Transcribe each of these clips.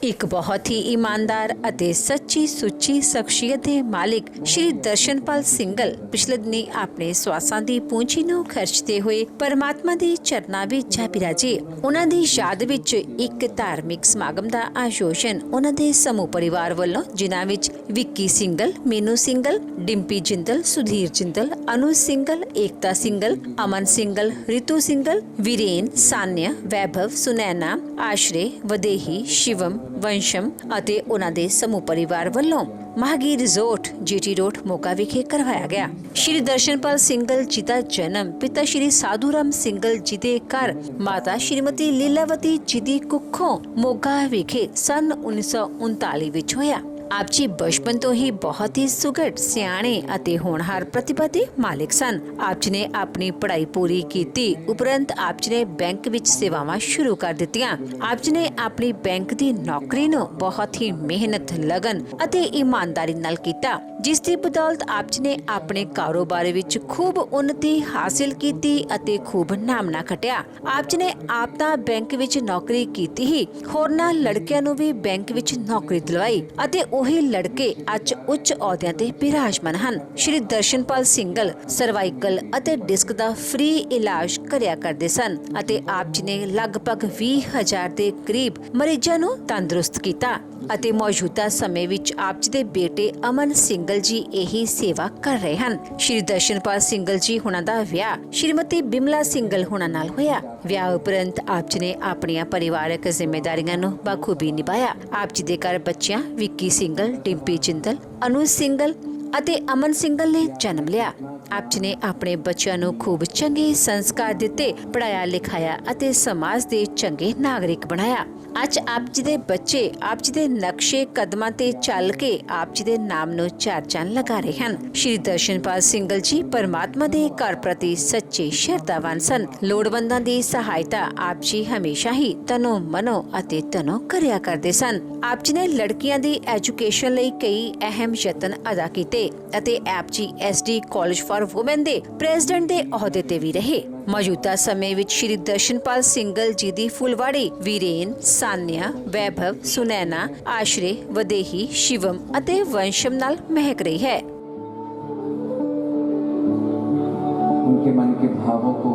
ਇੱਕ ਬਹੁਤ ਹੀ ਈਮਾਨਦਾਰ ਅਤੇ ਸੱਚੀ ਸੁੱਚੀ ਸ਼ਖਸੀਅਤ ਦੇ ਮਾਲਿਕ ਸ਼੍ਰੀ ਦਰਸ਼ਨਪਾਲ ਸਿੰਘਲ ਪਿਛਲੇ ਦਿਨੀ ਆਪਣੇ ਸਵਾਸਾਂ ਦੀ ਪੂੰਜੀ ਨੂੰ ਖਰਚਦੇ ਹੋਏ ਪਰਮਾਤਮਾ ਦੇ ਚਰਨਾਂ ਵਿੱਚ ਜਾ ਬਿਰਾਜੇ। ਉਹਨਾਂ ਦੀ ਯਾਦ ਵਿੱਚ ਇੱਕ ਧਾਰਮਿਕ ਸਮਾਗਮ ਦਾ ਆਯੋਜਨ ਉਹਨਾਂ ਦੇ ਸਮੂਹ ਪਰਿਵਾਰ ਵੱਲੋਂ, ਜਿਨ੍ਹਾਂ ਵਿੱਚ ਵਿੱਕੀ ਸਿੰਘਲ, ਮੀਨੂ ਸਿੰਘਲ, ਡਿੰਪੀ ਜਿੰਦਲ, ਸੁਧੀਰ ਜਿੰਦਲ, ਅਨੂ ਸਿੰਘਲ, ਏਕਤਾ ਸਿੰਘਲ, ਅਮਨ ਸਿੰਘਲ, ਰਿਤੂ ਸਿੰਘਲ, ਵੀਰੇਨ, ਸਾਨਿਆ, ਵੈਭਵ, ਸੁਨੈਨਾ, ਆਸ਼ਰੇ, ਵਦੇਹੀ, ਸ਼ਿਵਮ, ਵੰਸ਼ਮ ਅਤੇ ਉਹਨਾਂ ਦੇ ਸਮੂਹ ਪਰਿਵਾਰ ਵੱਲੋਂ ਮਹਾਗੀਰ ਰਿਜ਼ੋਰਟ GT ਰੋਡ ਮੋਗਾ ਵਿਖੇ ਕਰਵਾਇਆ ਗਿਆ। ਸ਼੍ਰੀ ਦਰਸ਼ਨਪਾਲ ਸਿੰਘਲ ਜੀ ਦਾ ਜਨਮ ਪਿਤਾ ਸ਼੍ਰੀ ਸਾਧੂ ਰਾਮ ਸਿੰਘਲ ਜੀ ਦੇ ਘਰ ਮਾਤਾ ਸ਼੍ਰੀਮਤੀ ਲੀਲਾਵਤੀ ਜੀ ਦੀ ਕੁੱਖੋਂ ਮੋਗਾ ਵਿਖੇ ਸਨ 1939 ਵਿੱਚ ਹੋਇਆ। ਆਪ ਜੀ ਬਚਪਨ ਤੋਂ ਹੀ ਬਹੁਤ ਹੀ ਸੁਘੜ, ਸਿਆਣੇ ਅਤੇ ਹੋਣਹਾਰ ਪ੍ਰਤਿਭਾ ਦੇ ਮਾਲਿਕ ਸਨ। ਆਪ ਜੀ ਨੇ ਆਪਣੀ ਪੜ੍ਹਾਈ ਪੂਰੀ ਕੀਤੀ ਉਪਰੰਤ ਆਪ ਜੀ ਨੇ ਬੈਂਕ ਵਿੱਚ ਸੇਵਾਵਾਂ ਸ਼ੁਰੂ ਕਰ ਦਿੱਤੀਆਂ। ਆਪ ਜੀ ਨੇ ਆਪਣੀ ਬੈਂਕ ਦੀ ਨੌਕਰੀ ਨੂੰ ਬਹੁਤ ਹੀ ਮਿਹਨਤ, ਲਗਨ ਅਤੇ ਇਮਾਨਦਾਰੀ ਨਾਲ ਕੀਤਾ, ਜਿਸ ਦੀ ਬਦੌਲਤ ਆਪ ਜੀ ਨੇ ਆਪਣੇ ਕਾਰੋਬਾਰ ਵਿੱਚ ਖੂਬ ਉન્નਤੀ ਹਾਸਿਲ ਕੀਤੀ ਅਤੇ ਖੂਬ ਨਾਮਣਾ ਖਟਿਆ। ਆਪ ਜੀ ਨੇ ਆਪ ਤਾਂ ਬੈਂਕ ਵਿੱਚ ਨੌਕਰੀ ਕੀਤੀ ਹੀ ਹੋਰਨਾਂ ਲੜਕਿਆਂ ਨੂੰ ਵੀ ਬੈਂਕ ਵਿੱਚ ਨੌਕਰੀ ਦਿਲਵਾਈ ਅਤੇ ਉਹੀ ਲੜਕੇ ਅੱਜ ਉੱਚ ਅਹੁਦਿਆਂ ਤੇ ਬਿਰਾਜਮਾਨ ਹਨ। ਸ਼੍ਰੀ ਦਰਸ਼ਨਪਾਲ ਸਿੰਘਲ ਸਰਵਾਈਕਲ ਅਤੇ ਡਿਸਕ ਦਾ ਫ੍ਰੀ ਇਲਾਜ ਕਰਿਆ ਕਰਦੇ ਸਨ ਅਤੇ ਆਪ ਜੀ ਨੇ ਲਗਭਗ 20,000 ਦੇ ਕਰੀਬ ਮਰੀਜ਼ਾਂ ਨੂੰ ਤੰਦਰੁਸਤ ਕੀਤਾ ਅਤੇ ਮੌਜੂਦਾ ਸਮੇਂ ਵਿੱਚ ਆਪ ਜੀ ਦੇ ਬੇਟੇ ਅਮਨ ਸਿੰਘਲ ਜੀ ਇਹੀ ਸੇਵਾ ਕਰ ਰਹੇ ਹਨ। ਸ਼੍ਰੀ ਦਰਸ਼ਨਪਾਲ ਸਿੰਘਲ ਜੀ ਹੁਣਾਂ ਦਾ ਵਿਆਹ ਸ਼੍ਰੀਮਤੀ ਬਿਮਲਾ ਸਿੰਘਲ ਹੁਣਾਂ ਨਾਲ ਹੋਇਆ। ਵਿਆਹ ਉਪਰੰਤ ਆਪ ਜੀ ਨੇ ਆਪਣੀਆਂ ਪਰਿਵਾਰਕ ਜ਼ਿੰਮੇਦਾਰੀਆਂ ਨੂੰ ਬਖੂਬੀ ਨਿਭਾਇਆ। ਆਪ ਜੀ ਦੇ ਘਰ ਬੱਚਿਆਂ ਵਿੱਕੀ ਸਿੰਘਲ, ਡਿੰਪੀ ਜਿੰਦਲ, ਅਨੂ ਸਿੰਘਲ ਅਤੇ ਅਮਨ ਸਿੰਘਲ ਨੇ ਜਨਮ ਲਿਆ। ਆਪ ਜੀ ਨੇ ਆਪਣੇ ਬੱਚਿਆਂ ਨੂੰ ਖੂਬ ਚੰਗੇ ਸੰਸਕਾਰ ਦਿੱਤੇ, ਪੜਾਇਆ ਲਿਖਾਇਆ ਅਤੇ ਸਮਾਜ ਦੇ ਚੰਗੇ ਨਾਗਰਿਕ ਬਣਾਇਆ। ਅੱਜ ਆਪ ਜੀ ਦੇ ਬੱਚੇ ਆਪ ਜੀ ਦੇ ਨਕਸ਼ੇ ਕਦਮਾਂ ਤੇ ਚੱਲ ਕੇ ਆਪ ਜੀ ਦੇ ਨਾਮ ਨੂੰ ਚਾਰ ਚੰਨ ਲਗਾ ਰਹੇ ਹਨ। ਸ਼੍ਰੀ ਦਰਸ਼ਨਪਾਲ ਸਿੰਘਲ ਜੀ ਪਰਮਾਤਮਾ ਦੇ ਘਰ ਪ੍ਰਤੀ ਸੱਚੇ ਸ਼ਰਧਾਵਾਨ ਸਨ। ਲੋੜਵੰਦਾਂ ਦੀ ਸਹਾਇਤਾ ਆਪ ਜੀ ਹਮੇਸ਼ਾ ਹੀ ਤਨੋਂ ਮਨੋਂ ਅਤੇ ਤਨੋਂ ਕਰਿਆ ਕਰਦੇ ਸਨ। ਆਪ ਜੀ ਨੇ ਲੜਕੀਆਂ ਦੀ ਐਜੂਕੇਸ਼ਨ ਲਈ ਕਈ ਅਹਿਮ ਯਤਨ ਅਦਾ ਕੀਤੇ ਅਤੇ ਆਪ ਜੀ SD ਕਾਲਜ ਫਾਰ ਵੂਮਨ ਦੇ ਪ੍ਰੈਜ਼ੀਡੈਂਟ ਦੇ ਅਹੁਦੇ ਤੇ ਵੀ ਰਹੇ। ਮੌਜੂਦਾ ਸਮੇਂ ਵਿੱਚ ਸ਼੍ਰੀ ਦਰਸ਼ਨਪਾਲ ਸਿੰਘਲ ਜੀ ਦੀ ਫੁਲਵਾੜੀ ਵੀਰੇਨ, ਸਾਨਿਆ, ਵੈਭਵ, ਸੁਨੈਨਾ, ਆਸ਼ਰੇ, ਵਦੇਹੀ, ਸ਼ਿਵਮ ਅਤੇ ਵੰਸ਼ਮ ਨਾਲ ਮਹਿਕ ਰਹੀ ਹੈ। उनके मन के भावों को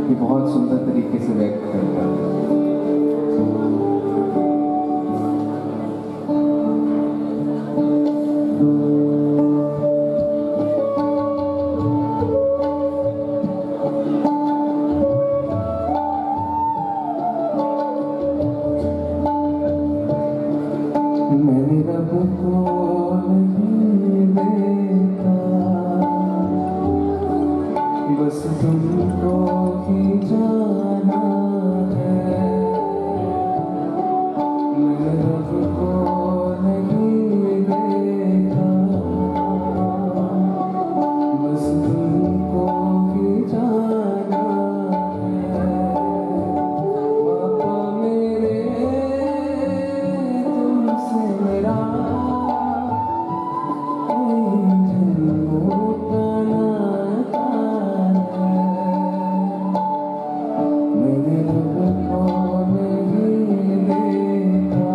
ये बहुत सुंदर तरीके से व्यक्त करता है। मैंने रब को नहीं देखा, बस तुमको ही जाना है। मैंने रब को नहीं देखा, बस तुमको ही जाना है। पापा मेरे तुमसे मेरा मैंने रब को नहीं देखा,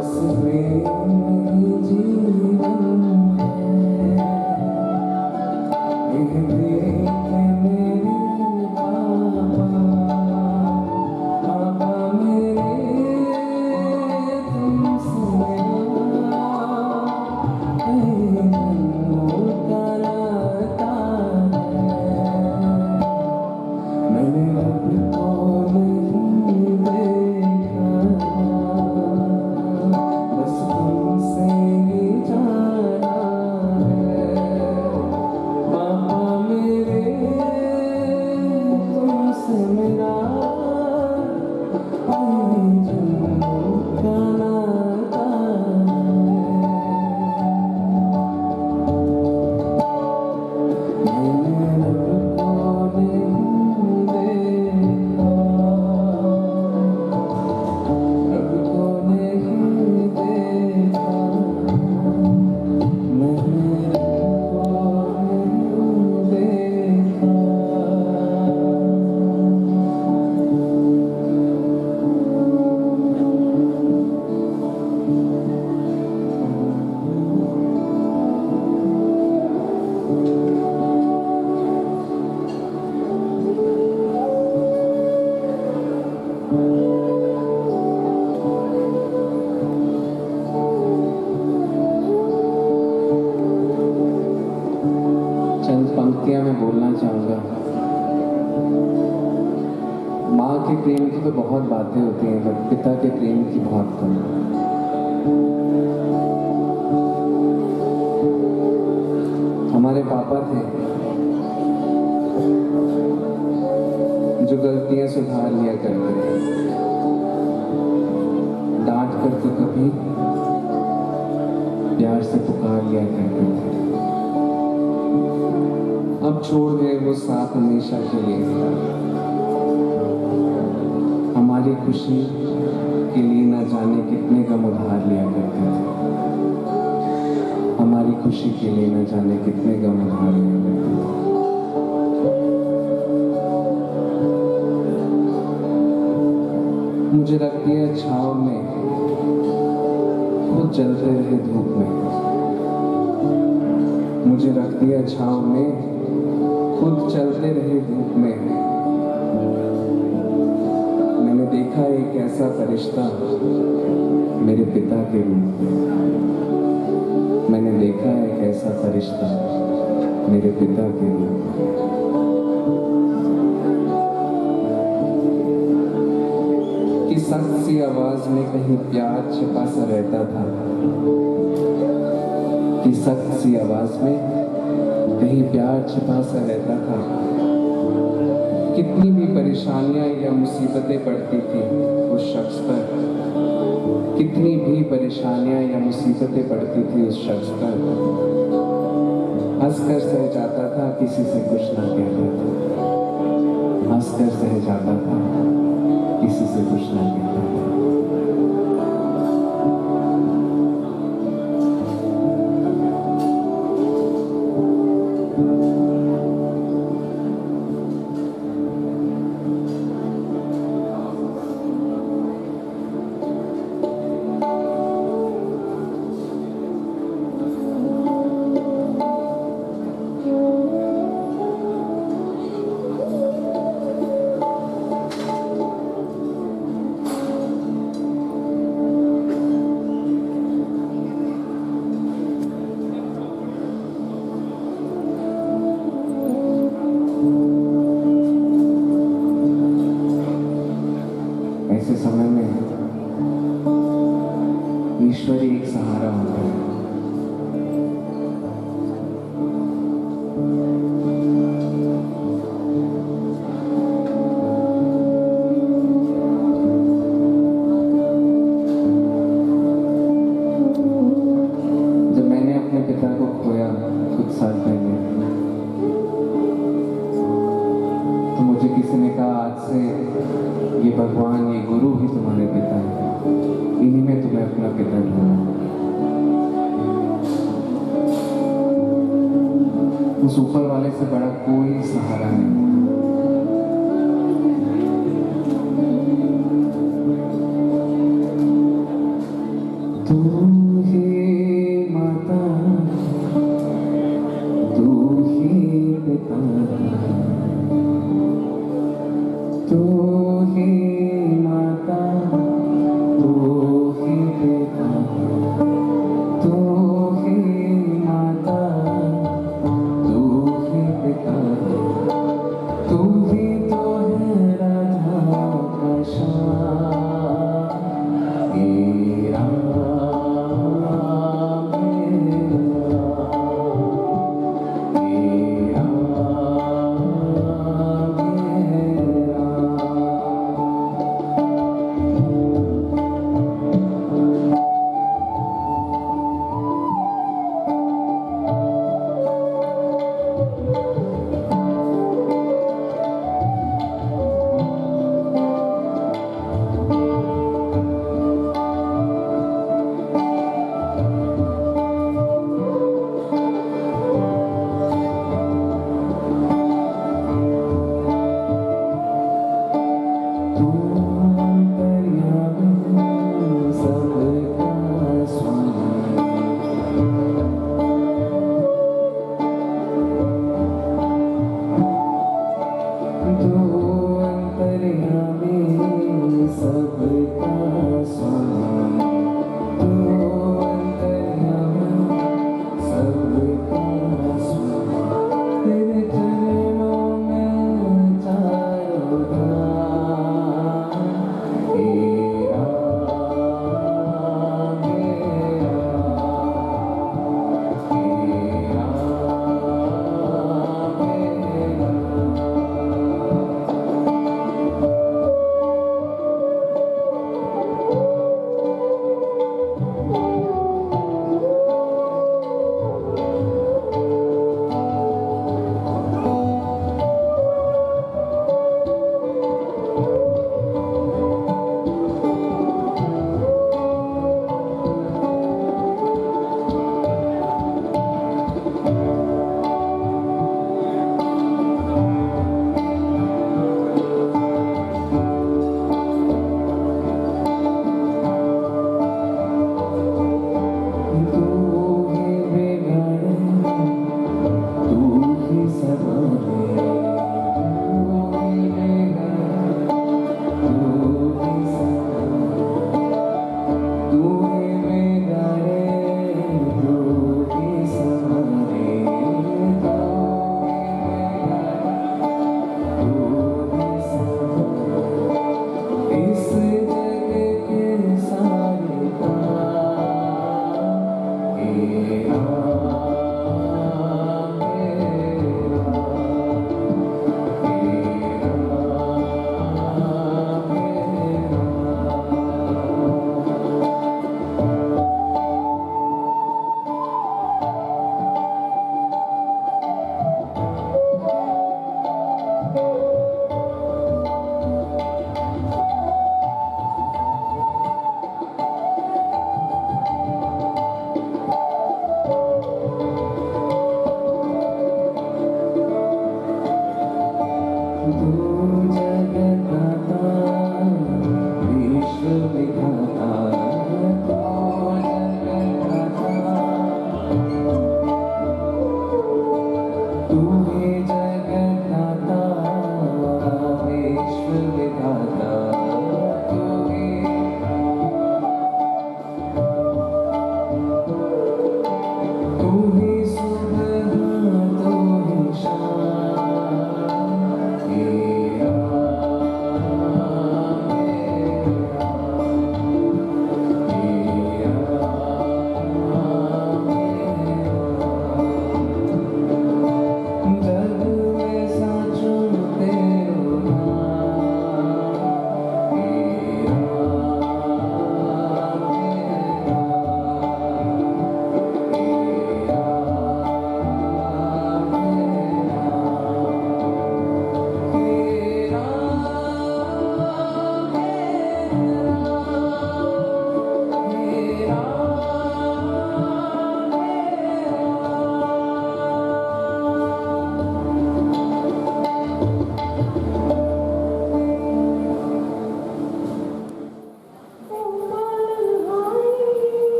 बस प्रेम ही जीवन है, एक देख मेरे पापा, पापा मेरे तुमसे मिला, कई जन्मों का नाता है, मैंने अब तो नहीं देखा, बस तुमसे ही जाना है, पापा मेरे तुमसे मिला, कई जन्मों का नाता है, मैंने अब को नहीं देखा, अब को नहीं देखा, मैंने अब को नहीं देखा। चंद पंक्तियां मैं बोलना चाहूँगा। माँ के प्रेम की तो बहुत बातें होती हैं, पर पिता के प्रेम की बहुत कम। हमारे पापा थे जो गलतियां सुधार लिया करते थे, डांट कर तो कभी, प्यार से पुकार लिया करते थे। अब छोड़ गए वो साथ हमेशा के लिए, हमारी खुशी के लिए न जाने कितने गम उधार लिया करते थे, हमारी खुशी के लिए न जाने कितने गम उधार लिया करते थे। मुझे रख दिया छाँव में, खुद जलते रहे धूप में, मुझे रख दिया छाँव में, खुद चलते रहे धूप में। मैंने देखा एक ऐसा फरिश्ता मेरे पिता के रूप में, मैंने देखा एक ऐसा फरिश्ता मेरे पिता के रूप में। कि सख्त सी आवाज में कहीं प्यार छिपा सा रहता था, कि सख्त सी आवाज में कहीं प्यार छिपा सा रहता था। कितनी भी परेशानियां या मुसीबतें पड़ती थी उस शख्स पर, कितनी भी परेशानियां या मुसीबतें पड़ती थी उस शख्स पर, हंसकर सह जाता था, किसी से कुछ ना कहता था, हंसकर सह जाता था, किसी से कुछ ना कहता था। ऐसे समय में ईश्वर ही एक सहारा होता है। जब मैंने अपने पिता को खोया कुछ साल पहले, तो मुझे किसी ने कहा, आज से ये भगवान, ये गुरु ही तुम्हारे पिता है, इन्हीं में तुम्हें अपना पिता ढूंढना। उस ऊपर वाले से बड़ा कोई सहारा नहीं। तू ही माता, तू ही पिता, तू ही माता, तू ही पिता, तू ही माता, तू ही पिता, तू ही तो है राधा का श्याम, हे राम।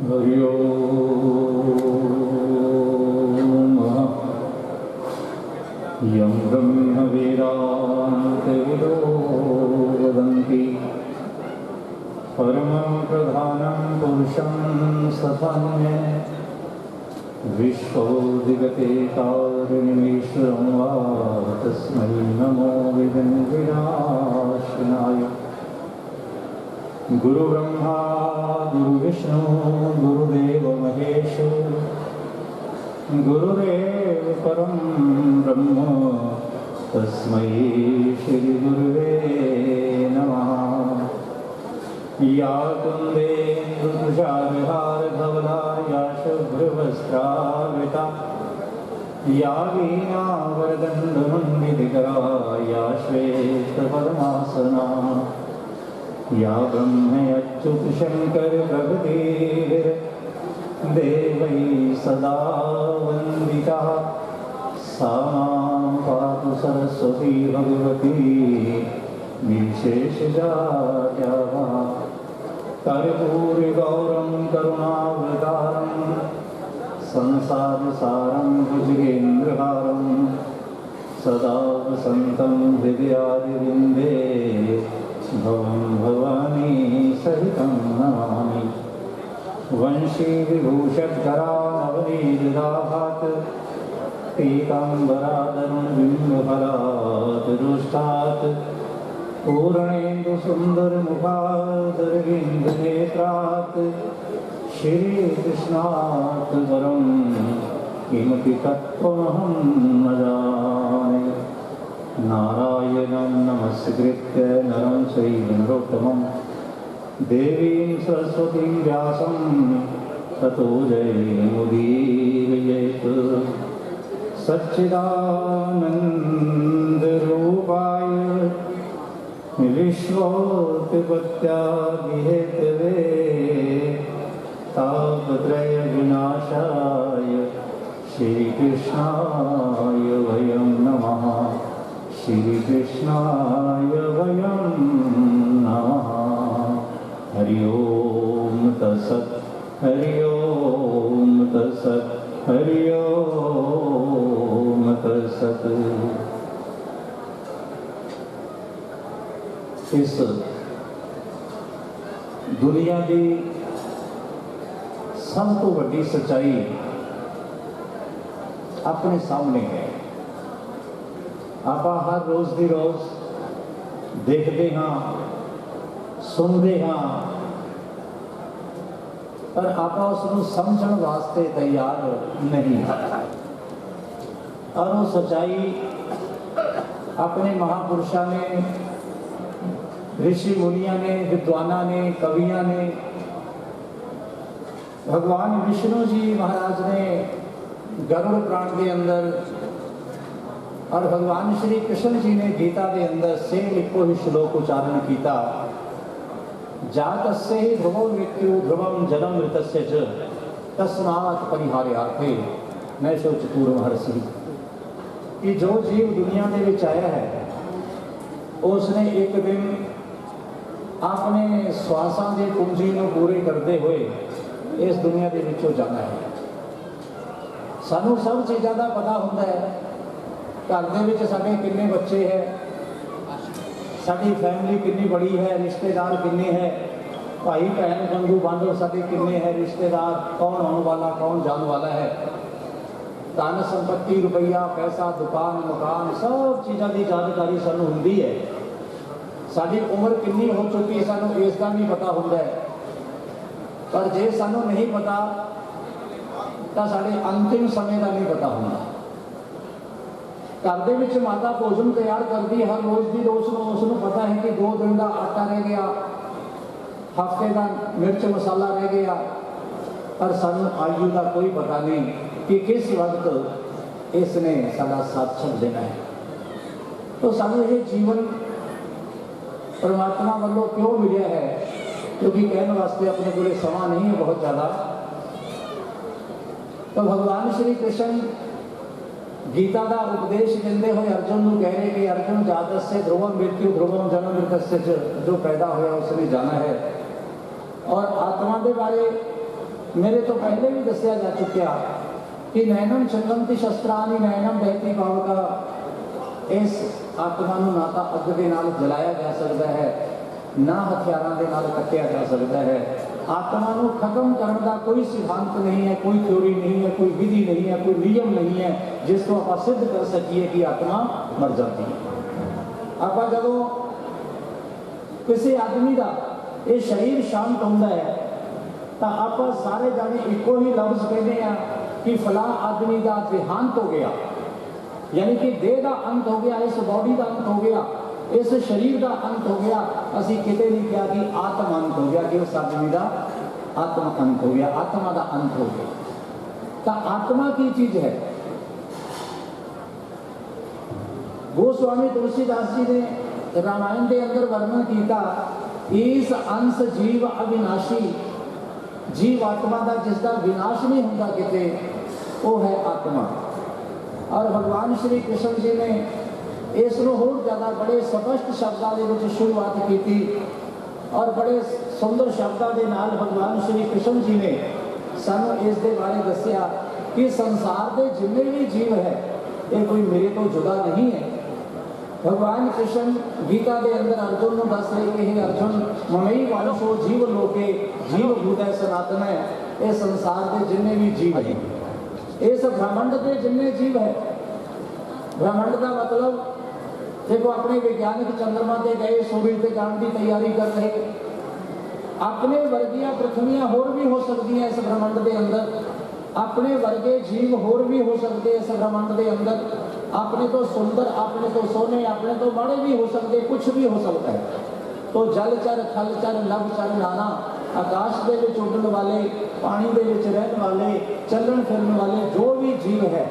हरि ओम। यं ब्रह्मवेदान्तविदो वदन्ति परमं प्रधानं पुरुषं सथान्ये विश्वोदिगते कारुण्यमीश्वरं वा तस्मै नमो विघ्नविनाशनाय। गुरु ब्रह्मा गुरु विष्णु गुरुदेव महेश गुरुदेव परम ब्रह्म तस्मै श्री गुरुवे नमः। या कुन्देन्दुतुषारहारधवला या शुभ्रवस्त्रावृता या वीणावरदण्डमण्डितकरा या श्वेतपद्मासना या ब्रह्मच्युतशङ्कर प्रभृतिर्देवैः सदा वन्दिता सा मां पातु सरस्वती भगवती विशेषजात्याः। कर्पूरगौरं करुणावतारं संसारसारं भुजगेन्द्रहारं सदा वसन्तं हृदयादिविन्दे भवं भवानी सहितं नमामि। वंशीविभूषद्गरानवनीलदाभात् पीताम्बरादरुणबिम्बफलात् रुष्टात् पूर्णेन्दुसुन्दरमुखादरविन्दनेत्रात् श्रीकृष्णात् वरं किमपि तत्त्वमहं न जाने। नारायणं नमस्कृत्य नरं चैव नरोत्तमं देवीं सरस्वतीं व्यासं ततो जयमुदीरयेत्। सच्चिदानन्दरूपाय विश्वोत्पत्त्यादिहेतवे तापत्रयविनाशाय श्रीकृष्णाय वयं नमः। श्रीकृष्णाय वयं नमः। हरि ओम तत्सत् हरि ओम तत्सत् हरि ओम तत्सत्। इस दुनिया की सब तो बड़ी सच्चाई अपने सामने है। ਆਪਾਂ हर रोज़ ਦੀ रोज़ देखते हाँ सुनते हाँ पर आप उसनों समझण वास्ते तैयार नहीं। और वो सच्चाई अपने महापुरुषों ने ऋषि मुनिया ने विद्वाना ने कवियां ने भगवान विष्णु जी महाराज ने गरुड़ पुराण के अंदर और भगवान श्री कृष्ण जी ने गीता के अंदर से एको ही श्लोक उच्चारण किया। जातस्य ही ध्रुवो मृत्यु ध्रुवम जन्म मृतस्य च तस्मात् परिहार्यार्थे नैषो चतुर्महर्षि। कि जो जीव दुनिया के विच आया है उसने एक दिन अपने श्वासां के कुंजी को पूरे करते हुए इस दुनिया के विचों जाना है। सानू सब चीज़ों का पता होता है। घर दे विच साडे किन्ने बच्चे है, साडी फैमिली कितनी बड़ी है, रिश्तेदार किन्ने है, भाई भैन बंधु बांधव साडे किन्ने है, रिश्तेदार कौन आने वाला कौन जाने वाला है, धन संपत्ति रुपया पैसा दुकान मकान सब चीज़ों की जानकारी सानू हुंदी है। साडी उम्र कितनी हो चुकी सानू इसका नहीं पता होता है। पर जे सानू नहीं पता तो साडे अंतिम समय का नहीं पता होता। घर दे विच माता भोजन तैयार करती हर रोज़ की उसनों पता है कि 2 दिन का आटा रह गया, हफ्ते का मिर्च मसाला रह गया, पर सानू आयु का कोई पता नहीं कि किस वक्त इसने सारा साथ छड़ देना है। तो सानू ये जीवन परमात्मा वालों क्यों मिले है? क्योंकि कहने वास्ते अपने को समा नहीं है बहुत ज़्यादा। तो भगवान श्री कृष्ण गीता का उपदेश देते हुए अर्जुन को कह रहे कि अर्जुन जातस्य ध्रुवम मृत्यु ध्रुवम जन्म मृतस्य, जो पैदा होया उसने जाना है। और आत्मा के बारे मेरे तो पहले भी दसिया जा चुकिया कि नैनम चंदंती शस्त्रानी नैनम बहती पावका, इस आत्मा नूं ना तो अग दे नाल जलाया जा सकता है, ना हथियारों के नाल कट्टिया जा सकता है। आत्मा नूं खत्म करने का कोई सिद्धांत नहीं है, कोई थ्योरी नहीं है, कोई विधि नहीं है, कोई नियम नहीं है जिसको आप सिद्ध कर सकीए कि आत्मा मर जाती है। आप जदों किसी आदमी का ये शरीर शांत होता है तो आप सारे जाने एको ही लफ्ज कहते हैं कि फलां आदमी का देहांत हो गया, यानी कि देह का अंत हो गया, इस बॉडी का अंत हो गया, इस शरीर का अंत हो गया। असी किते नहीं कहा कि आत्मा अंत हो गया, कि उस आदमी का आत्मा अंत हो गया, आत्मा का अंत हो गया। तो आत्मा की चीज है। गोस्वामी तुलसीदास जी ने रामायण के अंदर वर्णन किया, इस अंश जीव अविनाशी, जीव आत्मा का जिसका विनाश नहीं होता किते, वो है आत्मा। और भगवान श्री कृष्ण जी ने इसनों होर ज़्यादा बड़े स्पष्ट शब्दों के शुरुआत की थी और बड़े सुंदर शब्दों के नाल भगवान श्री कृष्ण जी ने सानू इस दे बारे दसिया कि संसार के जिन्ने भी जीव है ये कोई मेरे तो जुदा नहीं है। भगवान कृष्ण गीता के अंदर अर्जुन को दस रहे कि हे अर्जुन, ममई वांशो जीव लोके जीव भूत है सनातन है। ये संसार के जिन्ने भी जीव है, इस ब्रह्मांड के जिन्ने जीव है, ब्रह्मांड का मतलब देखो, अपने वैज्ञानिक चंद्रमा से गए, सूरज से जाने की तैयारी कर रहे, अपने वर्गिया पृथ्वियां होर भी हो सकती हैं इस ब्रह्मांड के अंदर, अपने वर्गे जीव होर भी हो सकते हैं इस ब्रह्मांड के अंदर, अपने तो सुंदर, अपने तो सोने, अपने तो बड़े भी हो सकते, कुछ भी हो सकता है। तो जलचर थलचर नभचर नाना, आकाश के विच उड़न वाले, पानी के विच रहने वाले, चलन फिरन वाले जो भी जीव है,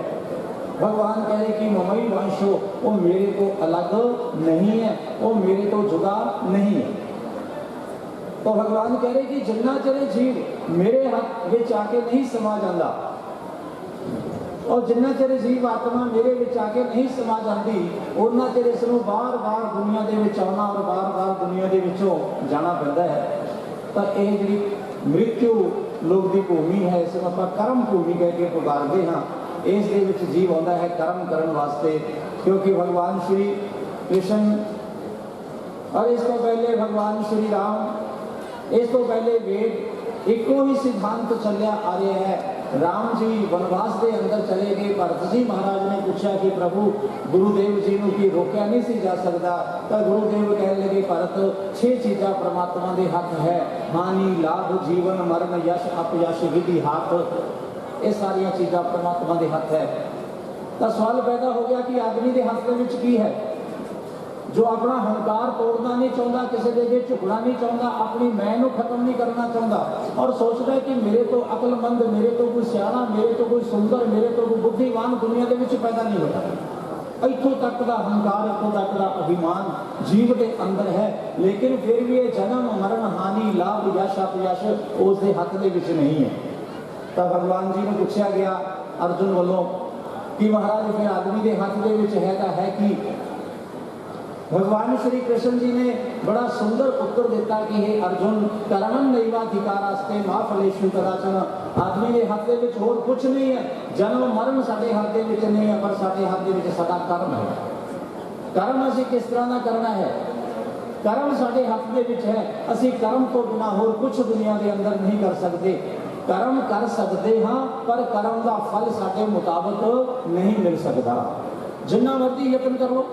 भगवान कह रहे कि ममई वंशो, वो मेरे को अलग नहीं है, वो मेरे तो जुदा नहीं है। तो भगवान कह रहे कि जिन्ना चले जीव मेरे हाथ विच आके नहीं समा जाता, और जिन्ना चेर जीव आत्मा मेरे विच आके नहीं समा जाती, उन्ना चेर इसनों बार बार दुनिया के विच आना और बार बार दुनिया के विचों जाना पैंदा है। तो यह जी मृत्यु लोक की भूमि है, इसमें आप कर्म भूमि कह के पुकारते हाँ। इस दे विच जीव आता है कर्म करने वास्ते, क्योंकि भगवान श्री कृष्ण और इस तो पहले भगवान श्री राम, इस तो पहले वेद एको ही सिद्धांत चलिया आ रहा है। राम जी वनवास के अंदर चले गए, भरत जी महाराज ने पूछा कि प्रभु गुरुदेव जी को की रोकया नहीं सी जा सकता, तो गुरुदेव कहने लगे भरत 6 चीज़ा परमात्मा के हाथ है, हानि लाभ जीवन मरण यश अपयश विधि हाथ, ये सारिया चीज़ा परमात्मा के हाथ है। तो सवाल पैदा हो गया कि आदमी के हाथ में की है, जो अपना हंकार तोड़ना नहीं चाहता, किसी के अगे झुकना नहीं चाहता, अपनी मैं को खत्म नहीं करना चाहता, और सोचता है कि मेरे तो अकलमंद, मेरे तो कोई सियाना, मेरे तो कोई सुंदर, मेरे तो कोई बुद्धिमान दुनिया के विच पैदा नहीं होता। इतों तक का हंकार, इतों तक का अभिमान जीव के अंदर है, लेकिन फिर भी ये जन्म मरण हानि लाभ यश अपयश उसके हाथ के विच नहीं है। तो भगवान जी ने पूछा गया अर्जुन वालों कि महाराज फिर आदमी के हाथ के विच है कि भगवान श्री कृष्ण जी ने बड़ा सुंदर उत्तर दिता कि हे अर्जुन, कर्मन नैवाधिकारास्ते मा फलेषु कदाचन, आदमी के हाथ में होर कुछ नहीं है, जन्म मरण साडे हाथ में नहीं है, पर साडे हाथ में साडा कर्म है। कर्म असी किस तरह का करना है, कर्म साडे हाथ में है, असी कर्म तो बिना होर कुछ दुनिया के अंदर नहीं कर सकते। कर्म कर सकते हाँ, पर कर्म का फल साडे मुताबिक नहीं मिल सकता। जिन्ना मर्जी यत्न कर लो।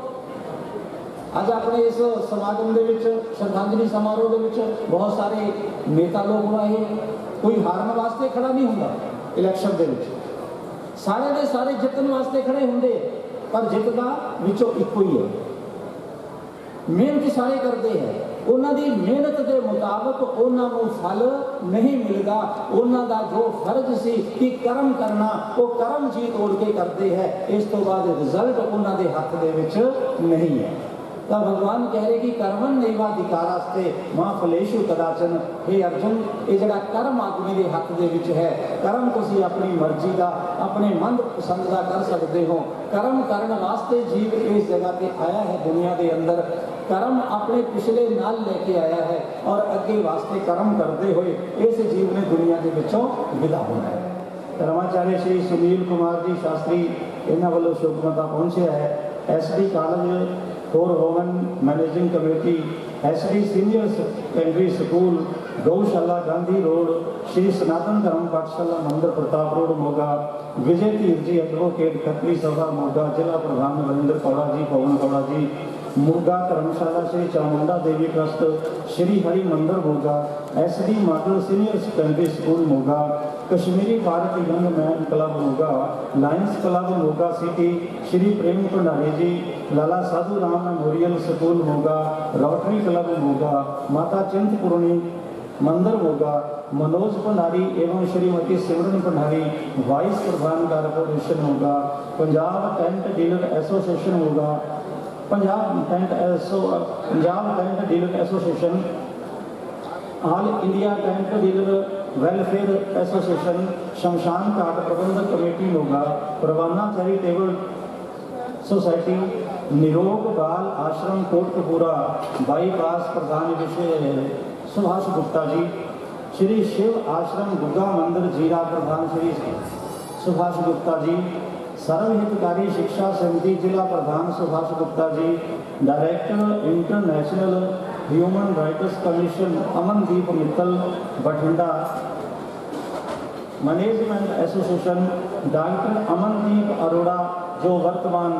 अज अपने इस समागम के श्रद्धांजलि समारोह के बहुत सारे नेता लोग आए, कोई हारन वास्ते खड़ा नहीं होंदा इलैक्शन के, सारे के सारे जितने वास्ते खड़े होंगे, पर जितदा विचों एको ही है। मेहनत सारे करते हैं, उन्होंने मेहनत के मुताबिक उन्होंने फल नहीं मिलता। उन्होंने जो फर्ज सी कि कर्म करना, वो कर्म जी तोड़ के करते हैं, इस तो बाद रिजल्ट उन्होंने हाथ के विच नहीं है। ਤਾਂ ਭਗਵਾਨ ਕਹਿ ਰਹੇ ਕਿ ਕਰਮਨ ਨੈਵਾਧਿਕਾਰਾਸਤੇ ਮਾਂ ਫਲੇਸ਼ੂ ਕਦਾਚਨ। हे ਅਰਜੁਨ, ਇਹ ਜਿਹੜਾ ਕਰਮ ਆਦਮੀ ਦੇ ਹੱਥ ਦੇ ਵਿੱਚ ਹੈ, ਕਰਮ ਤੁਸੀਂ ਆਪਣੀ ਮਰਜ਼ੀ ਦਾ, ਆਪਣੇ ਮਨ ਪਸੰਦ ਦਾ ਕਰ ਸਕਦੇ ਹੋ। ਕਰਮ ਕਰਨ ਵਾਸਤੇ ਜੀਵ ਇਸ ਜਗ੍ਹਾ ਤੇ ਆਇਆ ਹੈ ਦੁਨੀਆ ਦੇ ਅੰਦਰ। ਕਰਮ ਆਪਣੇ ਪਿਛਲੇ ਨਾਲ ਲੈ ਕੇ ਆਇਆ ਹੈ ਔਰ ਅੱਗੇ ਵਾਸਤੇ ਕਰਮ ਕਰਦੇ ਹੋਏ ਇਸ ਜੀਵ ਨੇ ਦੁਨੀਆ ਦੇ ਵਿੱਚੋਂ ਵਿਦਾ ਹੋਣਾ ਹੈ। ਧਰਮਾਚਾਰਿਆ ਸ਼੍ਰੀ ਸੁਨੀਲ ਕੁਮਾਰ ਜੀ ਸ਼ਾਸਤਰੀ ਇਹਨਾਂ ਵੱਲੋਂ ਸ਼ੁਭਮਤਾ ਪਹੁੰਚਿਆ ਹੈ। SD college for women managing committee, SD senior secondary school ਗਊਸ਼ਾਲਾ ਗਾਂਧੀ ਰੋਡ, श्री सनातन धर्म पाठशाला मंदिर प्रताप रोड मोगा, विजय धीर जी एडवोकेट खत्री सभा मोगा, जिला प्रधान नरेंद्र कौड़ा जी, पवन कौड़ा जी मोगा, धर्मशाला Shri Chamunda Devi Trust, Shri Hari Mandir Moga, SD Model Senior Secondary School Moga, Kashmiri Bharat Young Man Club Moga, Lions Club Moga City, Shri Prem Bhandari ji, Lala Sadhu Ram Memorial School Moga, Rotary Club Moga, Mata Chintpurni Mandir Moga, Manoj Bhandari एवं श्रीमती सिमरन भंडारी वाइस प्रधान कारपोरेशन होगा, पंजाब टेंट डीलर एसोसिएशन होगा, Punjab Tent Dealer association, all India tent dealer welfare association, शमशान घाट प्रबंधक committee होगा, परवाना charitable society, निरोग बाल आश्रम कोटकपूरा बाईपास प्रधान विषय सुभाष गुप्ता जी, श्री शिव आश्रम गुग्गा मंदिर जीरा प्रधान श्री सुभाष गुप्ता जी, सर्वहितकारी शिक्षा समिति जिला प्रधान Subhash Gupta ji, director International Human Rights Commission Amandeep Mittal Bathinda, management association doctor Amandeep Arora जो वर्तमान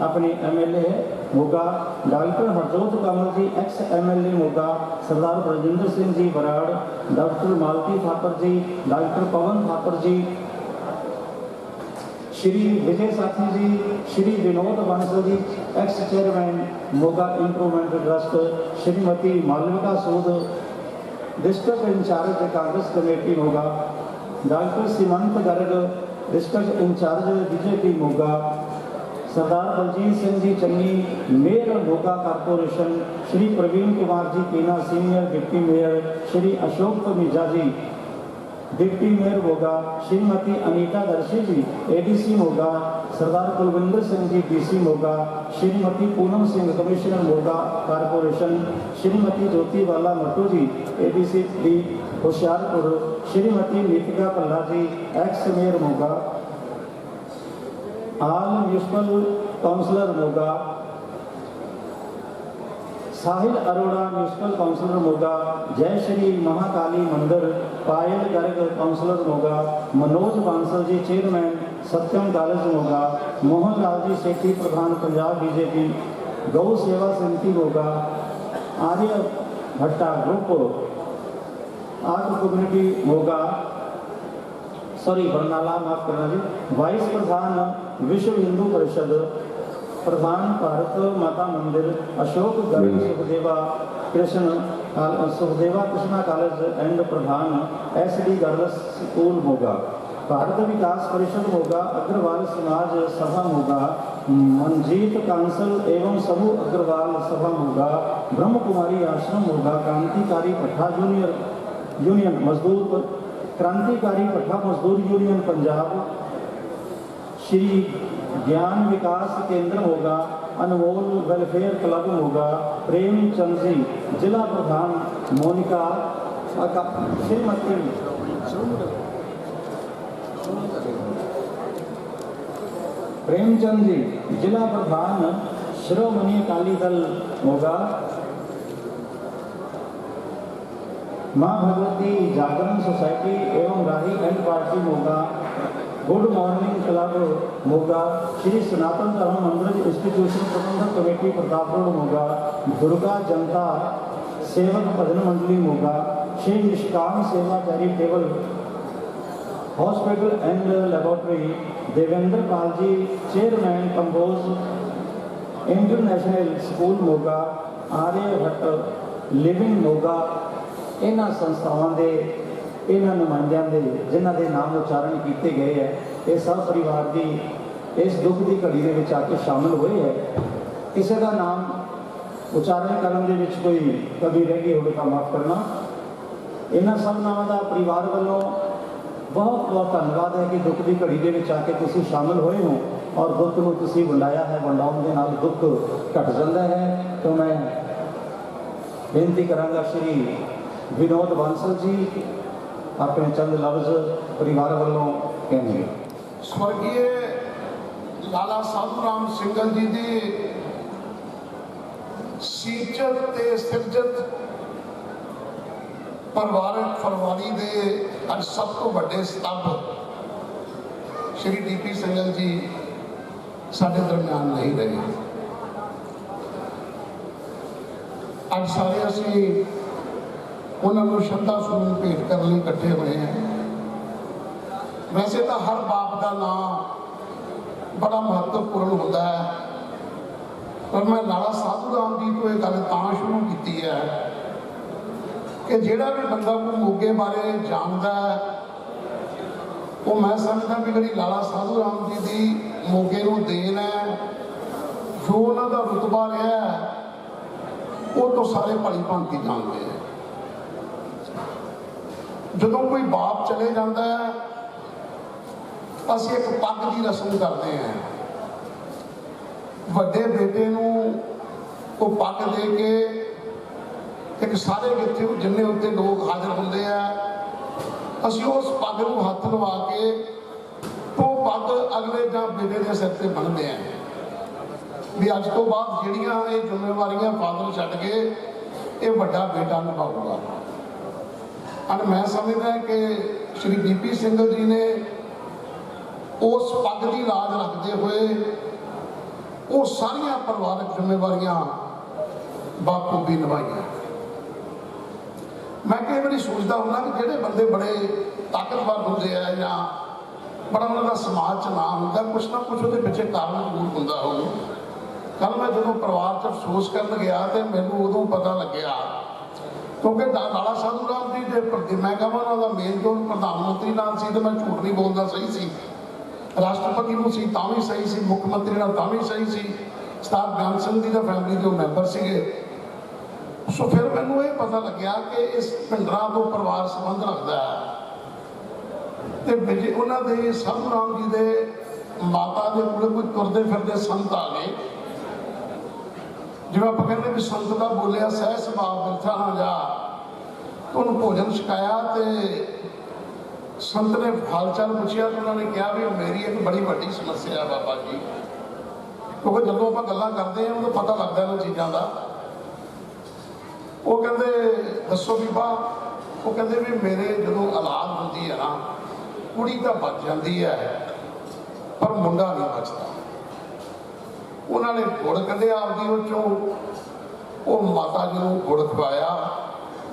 अपने MLA है Moga, doctor Harjot Kamal ji ex MLA Moga, Sardar Brajendra Singh ji Brar, doctor Malti Thapar ji, doctor Pawan Thapar ji, Shri Vijay Sathi ji, Shri Vinod Bansal ji ex chairman Moga Improvement Trust, Shrimati Malvika Sood district incharge Congress committee Moga, doctor सीमंत Garg district incharge BJP Moga, Sardar Baljit Singh ji Channi mayor Moga corporation, Shri Praveen Kumar ji Keena senior deputy mayor, Shri Ashok Tamija ji deputy mayor Moga, Shrimati Anita Darshi ji ADC Moga, Sardar Kulwinder Singh ji DC Moga, Shrimati Poonam Singh commissioner Moga corporation, Shrimati Jyoti Bala Mattu ji ADC D Hoshiarpur, Shrimati Nitika Palla ji ex mayor Moga, all municipal councillor Moga, Sahil Arora municipal councillor Moga, जय श्री महाकाली मंदिर पायल Garg counsellor Moga, Manoj Bansal जी chairman सत्यम college Moga, Mohan Lal ji सेठी प्रधान Punjab BJP, गौ सेवा समिति मोगा, आर्य भट्टा group art community Moga Barnala माफ करना जी, vice प्रधान विश्व हिंदू परिषद, प्रधान Bharat Mata Mandir, Ashok Garg Sukhdeva Krishna college and प्रधान SD गर्ल्स स्कूल होगा, भारत विकास परिषद होगा, अग्रवाल समाज सभा होगा, मंजीत कांसल एवं समूह अग्रवाल सभा होगा, ब्रह्म कुमारी आश्रम होगा, क्रांतिकारी पट्टा यूनियन मजदूर क्रांतिकारी पट्टा मजदूर यूनियन पंजाब, श्री ज्ञान विकास केंद्र होगा, अनमोल वेलफेयर क्लब होगा, प्रेमचंद जी जिला प्रधान, मोनिका श्रीमती प्रेमचंद जी जिला प्रधान श्रोमणी अकाली दल होगा, माँ भगवती जागरण सोसाइटी एवं Rahi and party Moga, good morning club Moga, Shri Sanatan Dharm Mandir institution प्रबंधक committee Pratap road Moga, Durga Janta Sewak Bhajan Mandli Moga, Shri Nishkam Sewa charitable hospital and laboratory, Devendra Pal ji chairman Kamboj international school Moga, Arya Bhatt living Moga. इन्हां संस्थावां दे इन्हां नुमाइंदियां दे जिन्हां दे नाम उच्चारण किए गए हैं, ये सब परिवार की इस दुख की घड़ी दे विच आके शामिल हुए है। किसी का नाम ਉਚਾਰਨ ਕਰਨ ਦੇ ਵਿੱਚ ਕੋਈ ਕਮੀ ਰਹਿ ਗਈ ਹੋਵੇ ਤਾਂ ਮਾਫ ਕਰਨਾ। ਇਹਨਾਂ ਸਭ ਨਾਵਾਂ ਦਾ ਪਰਿਵਾਰ ਵੱਲੋਂ ਬਹੁਤ ਬਹੁਤ ਧੰਨਵਾਦ ਹੈ ਕਿ ਦੁੱਖ ਦੀ ਘੜੀ ਦੇ ਵਿੱਚ ਆ ਕੇ ਤੁਸੀਂ ਸ਼ਾਮਲ ਹੋਏ ਹੋ ਔਰ ਦੁੱਖ ਨੂੰ ਤੁਸੀਂ ਵੰਡਾਇਆ ਹੈ। ਵੰਡਾਉਣ ਦੇ ਨਾਲ ਦੁੱਖ ਘਟ ਜਾਂਦਾ ਹੈ। ਤਾਂ ਮੈਂ ਬੇਨਤੀ ਕਰਾਂਗਾ ਸ਼੍ਰੀ ਵਿਨੋਦ ਬਾਂਸਲ ਜੀ ਆਪਣੇ ਚੰਦ ਲਫ਼ਜ਼ ਪਰਿਵਾਰ ਵੱਲੋਂ ਕਹਿਣਗੇ। स्वर्गीय लाला साधू राम सिंगल जी की सीचत ते सिरजत परिवारक फरवानी दे अज सब तो बड़े स्तंभ श्री डी.पी. सिंगल जी साडे दरम्यान नहीं रहे। अज सारे असी उन्होंने श्रद्धा सुमन भेंट करने लिए इकट्ठे हुए हैं। वैसे तो हर बाप का नाम बड़ा महत्वपूर्ण होता है, पर मैं लाला साधू राम जी को यह गल तां शुरू की है कि जिहड़ा भी बंदा को मोगे बारे जानता है वो मैं समझदा भी जी लाला साधू राम जी की मोगे नूं देन है। जो उन्होंने रुतबा रहा है वो तो सारे भली भांति जानते हैं। जदों कोई बाप चले जाता है असीं एक पग की रस्म करते हैं। वड्डे बेटे नूं वो पग दे के एक सारे जिथे जिन्ने उत्ते लोग हाजिर होंदे आ असीं उस पग नूं हत्थ लवा के वो पग अगले जां बेटे के सिर ते बन्नदे हैं भी अज तो बाद जिहड़ियां ये जिम्मेवारियां फादर छड्ड के ये वड्डा बेटा निभाऊगा। और मैं समझदा कि श्री डी.पी. सिंगल जी ने उस पग की लाज रखते हुए वो सारिया परिवारक जिम्मेवारियां बाखूबी निभाइया। मैं कई बार सोचता हूँ कि जोड़े बंदे बड़े ताकतवर होंगे है या बड़ा उन्होंने समाज च ना होंगे कुछ ना कुछ वो पिछले कारण जरूर होंगे हो। कल मैं जो परिवार च अफसोस कर गया तो मैनू उदों पता लग्या क्योंकि लाला साधू राम जी जो मैं कहा उन्होंने मेन जो प्रधानमंत्री नाल सी तो मैं झूठ नहीं बोलता सही सी, राष्ट्रपति नूं सी तां भी सही सी, मुख्यमंत्री नाल तां भी सही सी, सरदार ज्ञान सिंह जी दा फैमिली के मैंबर सीगे। सो फिर मैनूं ये पता लग्या कि इस भिंडरां तो परिवार संबंध रखता है। तो उन्हां दे साधू राम जी दे माता के कोल कोई तुरदे फिरदे संत आ गए। जिवें आपां कहंदे भी संत दा बोलिया सह सुभाव बिरथा ना जा, तो उन्होंने भोजन छकाया तो संत ने हालचाल पूछिया तो उन्होंने कहा भी मेरी एक बड़ी वड्डी समस्या है बाबा जी, क्योंकि जो आप गल्लां करते हैं उन्हें पता लगता है इन्होंने चीज़ों का। वो कहते दसो बीबा, वो कहते भी मेरे जो औलाद होती है ना कुड़ी तो बच जाती है पर मुंडा नहीं बचता। उन्होंने गुड़ कढ़िया आपकी वो वो माता जी को गुड़ खवाया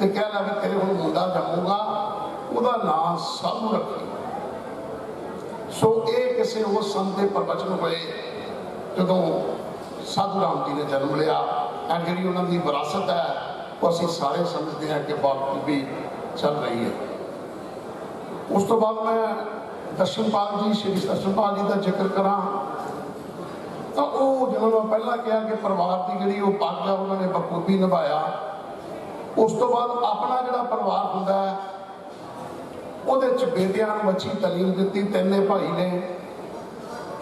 तो कह लिया भी तेरे हुण मुंडा जम्मूगा ਉਹਦਾ नाम साधू रखी। सो ये किसी उस संत के प्रवचन हुए जो साधू राम जी ने जन्म लिया एंड जी उन्होंने विरासत है वो असी सारे समझते हैं कि बाखूबी चल रही है। उस तो बाद मैं दर्शनपाल जी श्री दर्शनपाल जी का जिक्र करा तो वो जिन्होंने मैं पहला कहा कि परिवार की जी पग है उन्होंने बखूबी निभाया। उस तो बाद अपना जो परिवार होंगे ਉਹਦੇ ਚ ਬੇਟਿਆਂ ਨੂੰ ਅੱਛੀ ਤਾਲੀਮ ਦਿੱਤੀ। ਤਿੰਨੇ ਭਾਈ ਨੇ,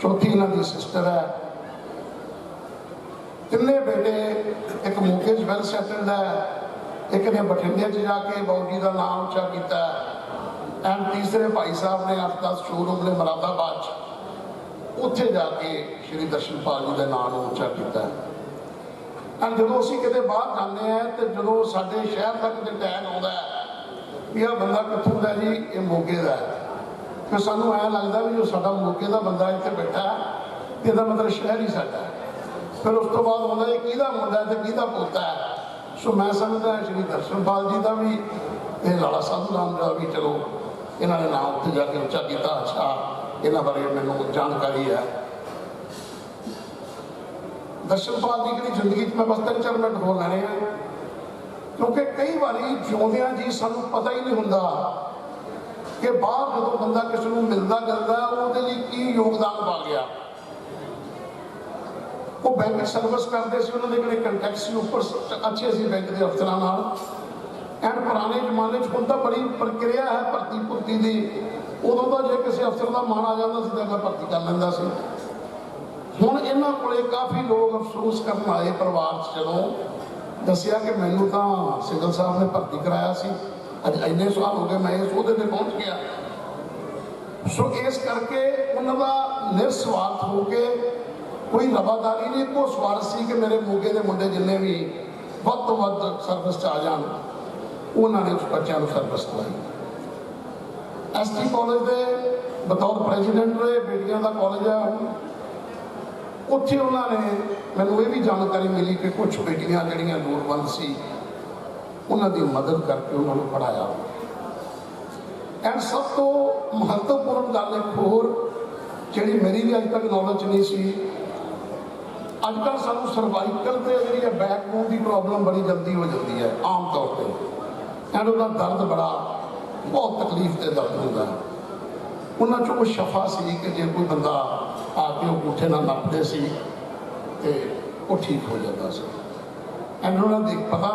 ਚੌਥੀ ਇਹਨਾਂ ਦੀ ਸਿਸਟਰ ਹੈ। ਤਿੰਨੇ ਬੇਟੇ ਇੱਕ ਮੋਗੇ 'ਚ ਵੈਲ ਸੈਟਲਡ ਹੈ, ਇੱਕ ਨੇ ਬਠਿੰਡੇ 'ਚ ਜਾ ਕੇ ਬਾਊ ਜੀ ਦਾ ਨਾਮ ਉੱਚਾ ਕੀਤਾ ਐਂਡ ਤੀਸਰੇ ਭਾਈ ਸਾਹਿਬ ਨੇ 8-10 ਸ਼ੋਰੂਮ ਨੇ ਮੁਰਾਦਾਬਾਦ 'ਚ ਉੱਥੇ ਜਾ ਕੇ ਸ਼੍ਰੀ ਦਰਸ਼ਨਪਾਲ ਜੀ ਦਾ ਨਾਮ ਉੱਚਾ ਕੀਤਾ। ਐਂਡ ਜਦੋਂ ਅਸੀਂ ਕਿਤੇ ਬਾਹਰ ਜਾਂਦੇ ਹਾਂ ਤੇ ਜਦੋਂ ਸਾਡੇ ਸ਼ਹਿਰ ਤੱਕ ਦੇ ਟੈਗ ਆਉਂਦਾ भी आ बंदा कितों का जी ये मोगे का है, फिर सानू ऐ लगता भी जो साडा मोगे का बंदा इतने बैठा है इसका मतलब शहर ही साडा है। फिर उस तो बाद होंगे किहदा मुंडा है तो किहदा पोता है। सो मैं समझदा श्री दर्शनपाल जी का भी ते लाला साधू राम का भी चलो इन्होंने नाम उत्थे जाके उच्चा किया। अच्छा इन्हों बारे मैनूं जानकारी है। दर्शनपाल जी की जिंदगी मैं बस 3-4 मिनट हो लैने हैं क्योंकि कई बार जिउंदियां जी सानू पता ही नहीं होंदा कि बाहर जो बंदा किसी को मिलता जुलता वो की योगदान पा गया। ਉਹ ਬੈਂਕ ਸਰਵਿਸ ਕਰਦੇ ਸੀ, ਉਹਨਾਂ ਦੇ ਜਿਹੜੇ ਕੰਟੈਕਟ ਸੀ ਉੱਪਰ ਅੱਛੇ ਸੀ ਬੈਂਕ ਦੇ ਅਫਸਰਾਂ ਨਾਲ। ਐਂਡ ਪੁਰਾਣੇ ਜ਼ਮਾਨੇ 'ਚ ਹੁਣ ਤਾਂ ਬੜੀ ਪ੍ਰਕਿਰਿਆ ਹੈ ਭਰਤੀ ਭੁਰਤੀ ਦੀ। ਉਦੋਂ ਤਾਂ ਜੇ ਕਿਸੇ ਅਫਸਰ ਦਾ ਮਨ ਆ ਜਾਂਦਾ ਸੀ ਤਾਂ ਅਗਲਾ ਭਰਤੀ ਕਰ ਲੈਂਦਾ ਸੀ। ਹੁਣ ਇਹਨਾਂ ਕੋਲੇ ਕਾਫੀ ਲੋਕ ਅਫਸੋਸ ਕਰਨ ਆਏ ਪਰਿਵਾਰ 'ਚ, ਜਦੋਂ ਦੱਸਿਆ ਕਿ ਮੈਨੂੰ ਤਾਂ ਸਿੰਗਲ ਸਾਹਿਬ ਨੇ ਭਰਤੀ ਕਰਾਇਆ ਸੀ, ਅੱਜ ਇੰਨੇ ਸਾਲ ਹੋ ਗਏ ਮੈਂ ਇਸ ਉਹਦੇ ਤੇ ਪਹੁੰਚ ਗਿਆ। ਸੋ ਇਸ ਕਰਕੇ ਉਹਨਾਂ ਦਾ ਨਿਰਸਵਾਰਥ ਹੋ ਕੇ ਕੋਈ ਰਵਾਦਾਰੀ ਨਹੀਂ, ਇੱਕੋ ਸਵਾਰਥ ਸੀ ਕਿ ਮੇਰੇ ਮੋਗੇ ਦੇ ਮੁੰਡੇ ਜਿੰਨੇ ਵੀ ਵੱਧ ਤੋਂ ਵੱਧ ਸਰਵਿਸ 'ਚ ਆ ਜਾਣ। ਉਹਨਾਂ ਨੇ ਉਸ ਬੱਚਿਆਂ ਨੂੰ ਸਰਵਿਸ ਦਵਾਈ। ST ਕਾਲਜ ਦੇ ਬਤੌਰ ਪ੍ਰੈਜ਼ੀਡੈਂਟ ਰਹੇ, ਬੇਟੀਆਂ ਦਾ ਕਾਲਜ ਆ, ਉੱਥੇ ਉਹਨਾਂ ਨੇ ਮੈਨੂੰ ਇਹ ਵੀ ਜਾਣਕਾਰੀ ਮਿਲੀ ਕਿ ਕੁਝ ਬੇਟੀਆਂ ਜਿਹੜੀਆਂ ਲੋੜਵੰਦ ਸੀ ਉਹਨਾਂ ਦੀ ਮਦਦ ਕਰਕੇ ਉਹਨਾਂ ਨੂੰ ਪੜ੍ਹਾਇਆ। ਐਂਡ ਸਭ ਤੋਂ ਮਹੱਤਵਪੂਰਨ ਗੱਲ ਇੱਕ ਹੋਰ ਜਿਹੜੀ ਮੇਰੀ ਵੀ ਅੱਜ ਤੱਕ ਨੌਲੇਜ ਨਹੀਂ ਸੀ, ਅੱਜ ਕੱਲ੍ਹ ਸਾਨੂੰ ਸਰਵਾਈਕਲ ਤੇ ਜਿਹੜੀ ਹੈ ਬੈਕਬੋਨ ਦੀ ਪ੍ਰੋਬਲਮ ਬੜੀ ਜਲਦੀ ਹੋ ਜਾਂਦੀ ਹੈ ਆਮ ਤੌਰ ਤੇ। ਐਂਡ ਉਹਦਾ ਦਰਦ ਬੜਾ ਬਹੁਤ ਤਕਲੀਫ ਤੇ ਦਰਦ ਹੁੰਦਾ ਹੈ। ਉਹਨਾਂ 'ਚੋਂ ਉਹ ਸ਼ਫਾ ਸੀ ਕਿ ਜੇ ਕੋਈ ਬੰਦਾ ਆ ਕੇ ਉਹ ਅੰਗੂਠੇ ਨਾਲ ਨੱਪਦੇ ਸੀ ਤੇ ਉਹ ਠੀਕ ਹੋ ਜਾਂਦਾ ਸੀ। ਐਂਡ ਉਹਨਾਂ ਦੀ ਪਤਾ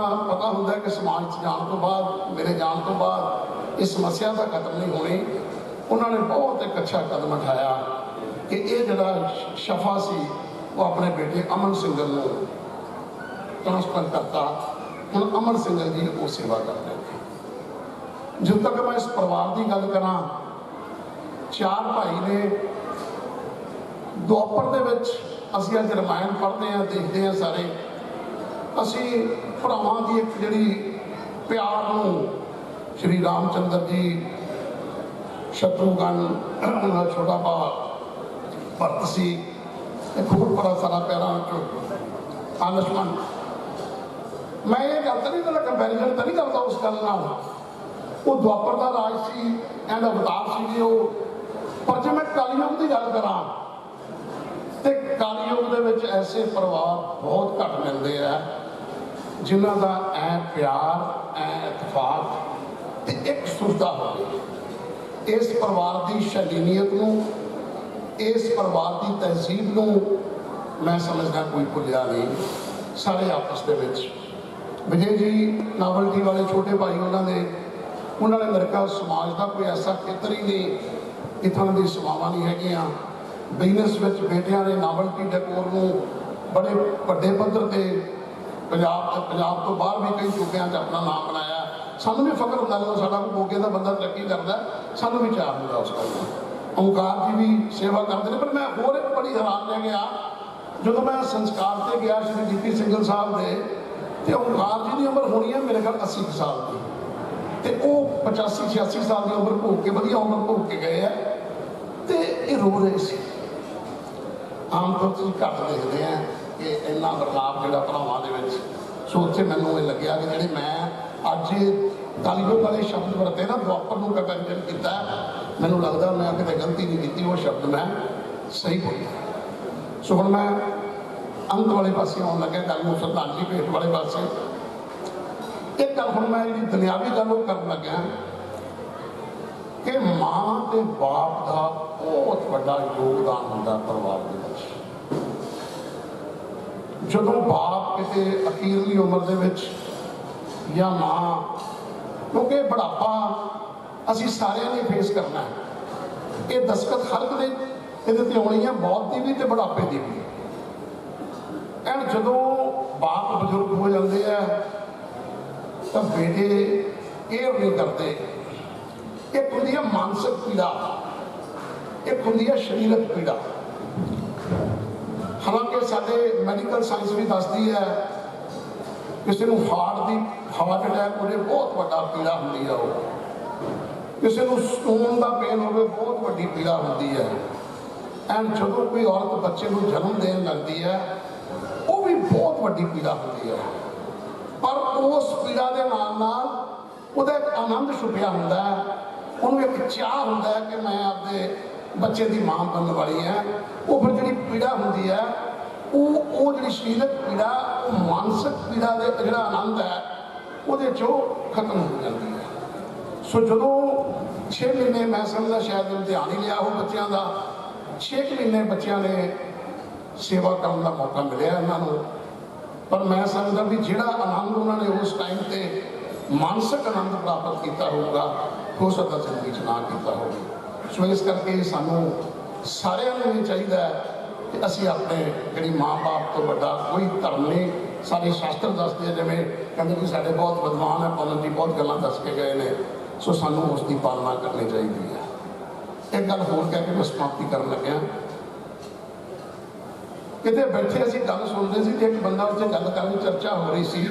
ਹੁੰਦਾ ਕਿ ਸਮਾਜ 'ਚ ਜਾਣ ਤੋਂ ਬਾਅਦ, ਮੇਰੇ ਜਾਣ ਤੋਂ ਬਾਅਦ ਇਹ ਸਮੱਸਿਆ ਤਾਂ ਖਤਮ ਨਹੀਂ ਹੋਣੀ। ਉਹਨਾਂ ਨੇ ਬਹੁਤ ਇੱਕ ਅੱਛਾ ਕਦਮ ਉਠਾਇਆ ਕਿ ਇਹ ਜਿਹੜਾ ਸ਼ਫਾ ਸੀ ਉਹ ਆਪਣੇ ਬੇਟੇ ਅਮਨ ਸਿੰਘਲ ਨੂੰ ਟ੍ਰਾਂਸਫਰ ਕਰਤਾ। ਹੁਣ ਅਮਨ ਸਿੰਘਲ ਜੀ ਉਹ ਸੇਵਾ ਕਰਦੇ ਨੇ। ਜਦੋਂ ਤੱਕ ਮੈਂ ਇਸ ਪਰਿਵਾਰ ਦੀ ਗੱਲ ਕਰਾਂ, 4 ਭਾਈ ਨੇ। ਦੁਆਪਰ ਦੇ ਵਿੱਚ ਅਸੀਂ ਅੱਜ ਰਮਾਇਣ ਪੜ੍ਹਦੇ ਹਾਂ, ਦੇਖਦੇ ਹਾਂ ਸਾਰੇ। ਅਸੀਂ ਭਰਾਵਾਂ ਦੀ ਇੱਕ ਜਿਹੜੀ ਪਿਆਰ ਨੂੰ ਸ਼੍ਰੀ ਰਾਮ ਚੰਦਰ ਜੀ, ਸ਼ਤਰੂਘਨ, ਉਹਨਾਂ ਦਾ ਛੋਟਾ ਭਾ ਭਰਤ ਸੀ, ਇੱਕ ਹੋਰ ਬੜਾ ਸਾਰਾ ਪਿਆਰਾਂ ਵਿੱਚੋਂ ਲਛਮਣ। ਮੈਂ ਇਹ ਗੱਲ ਤਾਂ ਨਹੀਂ ਕਰਦਾ, ਕੰਪੈਰੀਜ਼ਨ ਤਾਂ ਨਹੀਂ ਕਰਦਾ ਉਸ ਗੱਲ ਨਾਲ। ਉਹ ਦੁਆਪਰ ਦਾ ਰਾਜ ਸੀ ਐਂਡ ਅਵਤਾਰ ਸੀ ਉਹ। ਪਰ ਜੇ ਮੈਂ ਕਲਯੁਗ ਦੀ ਗੱਲ ਕਰਾਂ ਤੇ ਕਲਯੁਗ ਦੇ ਵਿੱਚ ਐਸੇ ਪਰਿਵਾਰ ਬਹੁਤ ਘੱਟ ਮਿਲਦੇ ਆ ਜਿਨ੍ਹਾਂ ਦਾ ਐ ਪਿਆਰ, ਐ ਇਤਫਾਕ ਤੇ ਇੱਕ ਸੁਰਤਾ ਹੋਵੇ। ਇਸ ਪਰਿਵਾਰ ਦੀ ਸ਼ਲੀਨੀਅਤ ਨੂੰ, ਇਸ ਪਰਿਵਾਰ ਦੀ ਤਹਿਜ਼ੀਬ ਨੂੰ ਮੈਂ ਸਮਝਦਾ ਕੋਈ ਭੁੱਲਿਆ ਨਹੀਂ। ਸਾਰੇ ਆਪਸ ਦੇ ਵਿੱਚ ਵਿਜੇ ਜੀ ਨਾਵਲਟੀ ਵਾਲੇ ਛੋਟੇ ਭਾਈ, ਉਹਨਾਂ ਨੇ ਮੇਰੇ ਖਿਆਲ ਸਮਾਜ ਦਾ ਕੋਈ ਐਸਾ ਖੇਤਰ ਹੀ ਨਹੀਂ ਇੱਥੋਂ ਦੀ ਸੇਵਾਵਾਂ ਨਹੀਂ ਹੈਗੀਆਂ। ਬਿਜ਼ਨਸ ਵਿੱਚ ਬੇਟਿਆਂ ਨੇ ਨਾਵਲਟੀ ਡੈਕੋਰ ਨੂੰ ਬੜੇ ਵੱਡੇ ਪੱਧਰ ਤੇ ਪੰਜਾਬ ਤੋਂ ਬਾਹਰ ਵੀ ਕਈ ਸੂਬਿਆਂ 'ਚ ਆਪਣਾ ਨਾਮ ਬਣਾਇਆ। ਸਾਨੂੰ ਵੀ ਫਖਰ ਹੁੰਦਾ ਜਦੋਂ ਸਾਡਾ ਕੋਈ ਮੋਗੇ ਦਾ ਬੰਦਾ ਤਰੱਕੀ ਕਰਦਾ, ਸਾਨੂੰ ਵੀ ਚਾਅ ਹੁੰਦਾ ਉਸ ਗੱਲ ਦਾ। ਓਂਕਾਰ ਜੀ ਵੀ ਸੇਵਾ ਕਰਦੇ ਨੇ। ਪਰ ਮੈਂ ਹੋਰ ਇੱਕ ਬੜੀ ਹੈਰਾਨ ਰਹਿ ਗਿਆ ਜਦੋਂ ਮੈਂ ਸੰਸਕਾਰ ਤੇ ਗਿਆ ਸ਼੍ਰੀ ਡੀਪੀ ਸਿੰਘਲ ਸਾਹਿਬ ਦੇ, ਤੇ ਓਂਕਾਰ ਜੀ ਦੀ ਉਮਰ ਹੋਣੀ ਹੈ ਮੇਰੇ ਖਿਆਲ 80 ਸਾਲ ਦੀ, ਤੇ ਉਹ 85-86 ਸਾਲ ਦੀ ਉਮਰ ਭੋਗ ਕੇ, ਵਧੀਆ ਉਮਰ ਭੋਗ ਕੇ ਗਏ ਆ, ਤੇ ਇਹ ਰੋ ਰਹੇ ਸੀ। ਆਮ ਤੌਰ ਤੇ ਘੱਟ ਦੇਖਦੇ ਆ ਕਿ ਇੰਨਾ ਬਰਲਾਪ ਜਿਹੜਾ ਭਰਾਵਾਂ ਦੇ ਵਿੱਚ। ਸੋ ਉੱਥੇ ਮੈਨੂੰ ਇਹ ਲੱਗਿਆ ਕਿ ਜਿਹੜੇ ਮੈਂ ਅੱਜ ਕਲਯੁਗ ਵਾਲੇ ਸ਼ਬਦ ਵਰਤੇ ਨਾ, ਦੁਆਪਰ ਨੂੰ ਕੰਪੈਰੀਜ਼ਨ ਕੀਤਾ, ਮੈਨੂੰ ਲੱਗਦਾ ਮੈਂ ਕਿਤੇ ਗਲਤੀ ਨਹੀਂ ਕੀਤੀ, ਉਹ ਸ਼ਬਦ ਮੈਂ ਸਹੀ ਬੋਲਿਆ। ਸੋ ਹੁਣ ਮੈਂ ਅੰਤ ਵਾਲੇ ਪਾਸੇ ਆਉਣ ਲੱਗਿਆ, ਗੱਲ ਨੂੰ ਸ਼ਰਧਾਂਜਲੀ ਭੇਟ ਵਾਲੇ ਪਾਸੇ। ਇੱਕ ਗੱਲ ਹੁਣ ਮੈਂ ਜਿਹੜੀ ਦੁਨਿਆਵੀ ਗੱਲ ਉਹ ਕਰਨ ਲੱਗਿਆ ਕਿ ਮਾਂ ਤੇ ਬਾਪ ਦਾ ਬਹੁਤ ਵੱਡਾ ਯੋਗਦਾਨ ਹੁੰਦਾ ਪਰਿਵਾਰ ਦੇ ਵਿੱਚ। ਜਦੋਂ ਬਾਪ ਕਿਤੇ ਅਖੀਰਲੀ ਉਮਰ ਦੇ ਵਿੱਚ ਜਾਂ ਮਾਂ, ਕਿਉਂਕਿ ਬੁਢਾਪਾ ਅਸੀਂ ਸਾਰਿਆਂ ਨੇ ਫੇਸ ਕਰਨਾ ਹੈ। ਇਹ ਦਸਤਕ ਹਰ ਇੱਕ ਦੇ ਇਹਦੇ ਤੇ ਆਉਣੀ ਹੈ, ਮੌਤ ਦੀ ਵੀ ਤੇ ਬੁਢਾਪੇ ਦੀ ਵੀ। ਐਂਡ ਜਦੋਂ ਬਾਪ ਬਜ਼ੁਰਗ ਹੋ ਜਾਂਦੇ ਆ ਤਾਂ ਬੇਟੇ ਕੇਅਰ ਨਹੀਂ ਕਰਦੇ। ਇੱਕ ਹੁੰਦੀ ਹੈ ਮਾਨਸਿਕ ਪੀੜਾ, ਇੱਕ ਹੁੰਦੀ ਹੈ ਸਰੀਰਕ ਪੀੜਾ। ਹਾਲਾਂਕਿ ਸਾਡੇ ਮੈਡੀਕਲ ਸਾਇੰਸ ਵੀ ਦੱਸਦੀ ਹੈ ਕਿਸੇ ਨੂੰ ਹਾਰਟ ਅਟੈਕ ਹੋਵੇ ਬਹੁਤ ਵੱਡਾ ਪੀੜਾ ਹੁੰਦੀ ਹੈ ਉਹ। ਕਿਸੇ ਨੂੰ ਸਟੋਨ ਦਾ ਪੇਨ ਹੋਵੇ ਬਹੁਤ ਵੱਡੀ ਪੀੜਾ ਹੁੰਦੀ ਹੈ। ਐਂਡ ਜਦੋਂ ਕੋਈ ਔਰਤ ਬੱਚੇ ਨੂੰ ਜਨਮ ਦੇਣ ਲੱਗਦੀ ਹੈ ਉਹ ਵੀ ਬਹੁਤ ਵੱਡੀ ਪੀੜਾ ਹੁੰਦੀ ਹੈ। ਪਰ ਉਸ ਪੀੜਾ ਦੇ ਨਾਲ ਨਾਲ ਉਹਦਾ ਇੱਕ ਆਨੰਦ ਛੁਪਿਆ ਹੁੰਦਾ ਹੈ, ਉਹਨੂੰ ਇੱਕ ਚਾਹ ਹੁੰਦਾ ਹੈ ਕਿ ਮੈਂ ਆਪਦੇ ਬੱਚੇ ਦੀ ਮਾਂ ਬਣਨ ਵਾਲੀ ਹੈ। ਉਹ ਫਿਰ ਜਿਹੜੀ ਪੀੜਾ ਹੁੰਦੀ ਹੈ ਉਹ ਜਿਹੜੀ ਸਰੀਰਕ ਪੀੜਾ, ਉਹ ਮਾਨਸਿਕ ਪੀੜਾ ਦੇ ਜਿਹੜਾ ਆਨੰਦ ਹੈ ਉਹਦੇ 'ਚੋਂ ਖਤਮ ਹੋ ਜਾਂਦੀ ਹੈ। ਸੋ ਜਦੋਂ 6 ਮਹੀਨੇ ਮੈਂ ਸਮਝਦਾ ਸ਼ਾਇਦ ਧਿਆਨ ਹੀ ਲਿਆ ਉਹ ਬੱਚਿਆਂ ਦਾ, 6 ਮਹੀਨੇ ਬੱਚਿਆਂ ਨੇ ਸੇਵਾ ਕਰਨ ਦਾ ਮੌਕਾ ਮਿਲਿਆ ਇਹਨਾਂ ਨੂੰ। ਪਰ ਮੈਂ ਸਮਝਦਾ ਵੀ ਜਿਹੜਾ ਆਨੰਦ ਉਹਨਾਂ ਨੇ ਉਸ ਟਾਈਮ ਤੇ ਮਾਨਸਿਕ ਆਨੰਦ ਪ੍ਰਾਪਤ ਕੀਤਾ ਹੋਊਗਾ, ਹੋ ਸਕਦਾ ਜ਼ਿੰਦਗੀ 'ਚ ਨਾ ਕੀਤਾ ਹੋਵੇ। ਸੋ ਇਸ ਕਰਕੇ ਸਾਨੂੰ ਸਾਰਿਆਂ ਨੂੰ ਇਹ ਚਾਹੀਦਾ ਹੈ ਕਿ ਅਸੀਂ ਆਪਣੇ ਜਿਹੜੀ ਮਾਂ-ਬਾਪ ਤੋਂ ਵੱਡਾ ਕੋਈ ਧਰਮ ਨਹੀਂ। ਸਾਡੇ ਸ਼ਾਸਤਰ ਦੱਸਦੇ ਆ, ਜਿਵੇਂ ਕਹਿੰਦੇ ਕਿ ਸਾਡੇ ਬਹੁਤ ਵਿਦਵਾਨ ਹੈ ਪਵਨ ਜੀ, ਬਹੁਤ ਗੱਲਾਂ ਦੱਸ ਕੇ ਗਏ ਨੇ। ਸੋ ਸਾਨੂੰ ਉਸ ਦੀ ਪਾਲਣਾ ਕਰਨੀ ਚਾਹੀਦੀ ਹੈ। ਇੱਕ ਗੱਲ ਹੋਰ ਕਹਿ ਕੇ ਮੈਂ ਸਮਾਪਤੀ ਕਰਨ ਲੱਗਿਆ। ਕਿਤੇ ਬੈਠੇ ਅਸੀਂ ਗੱਲ ਸੁਣਦੇ ਸੀ ਤੇ ਇੱਕ ਬੰਦਾ ਉੱਥੇ ਗੱਲ ਕਰਨ ਚਰਚਾ ਹੋ ਰਹੀ ਸੀ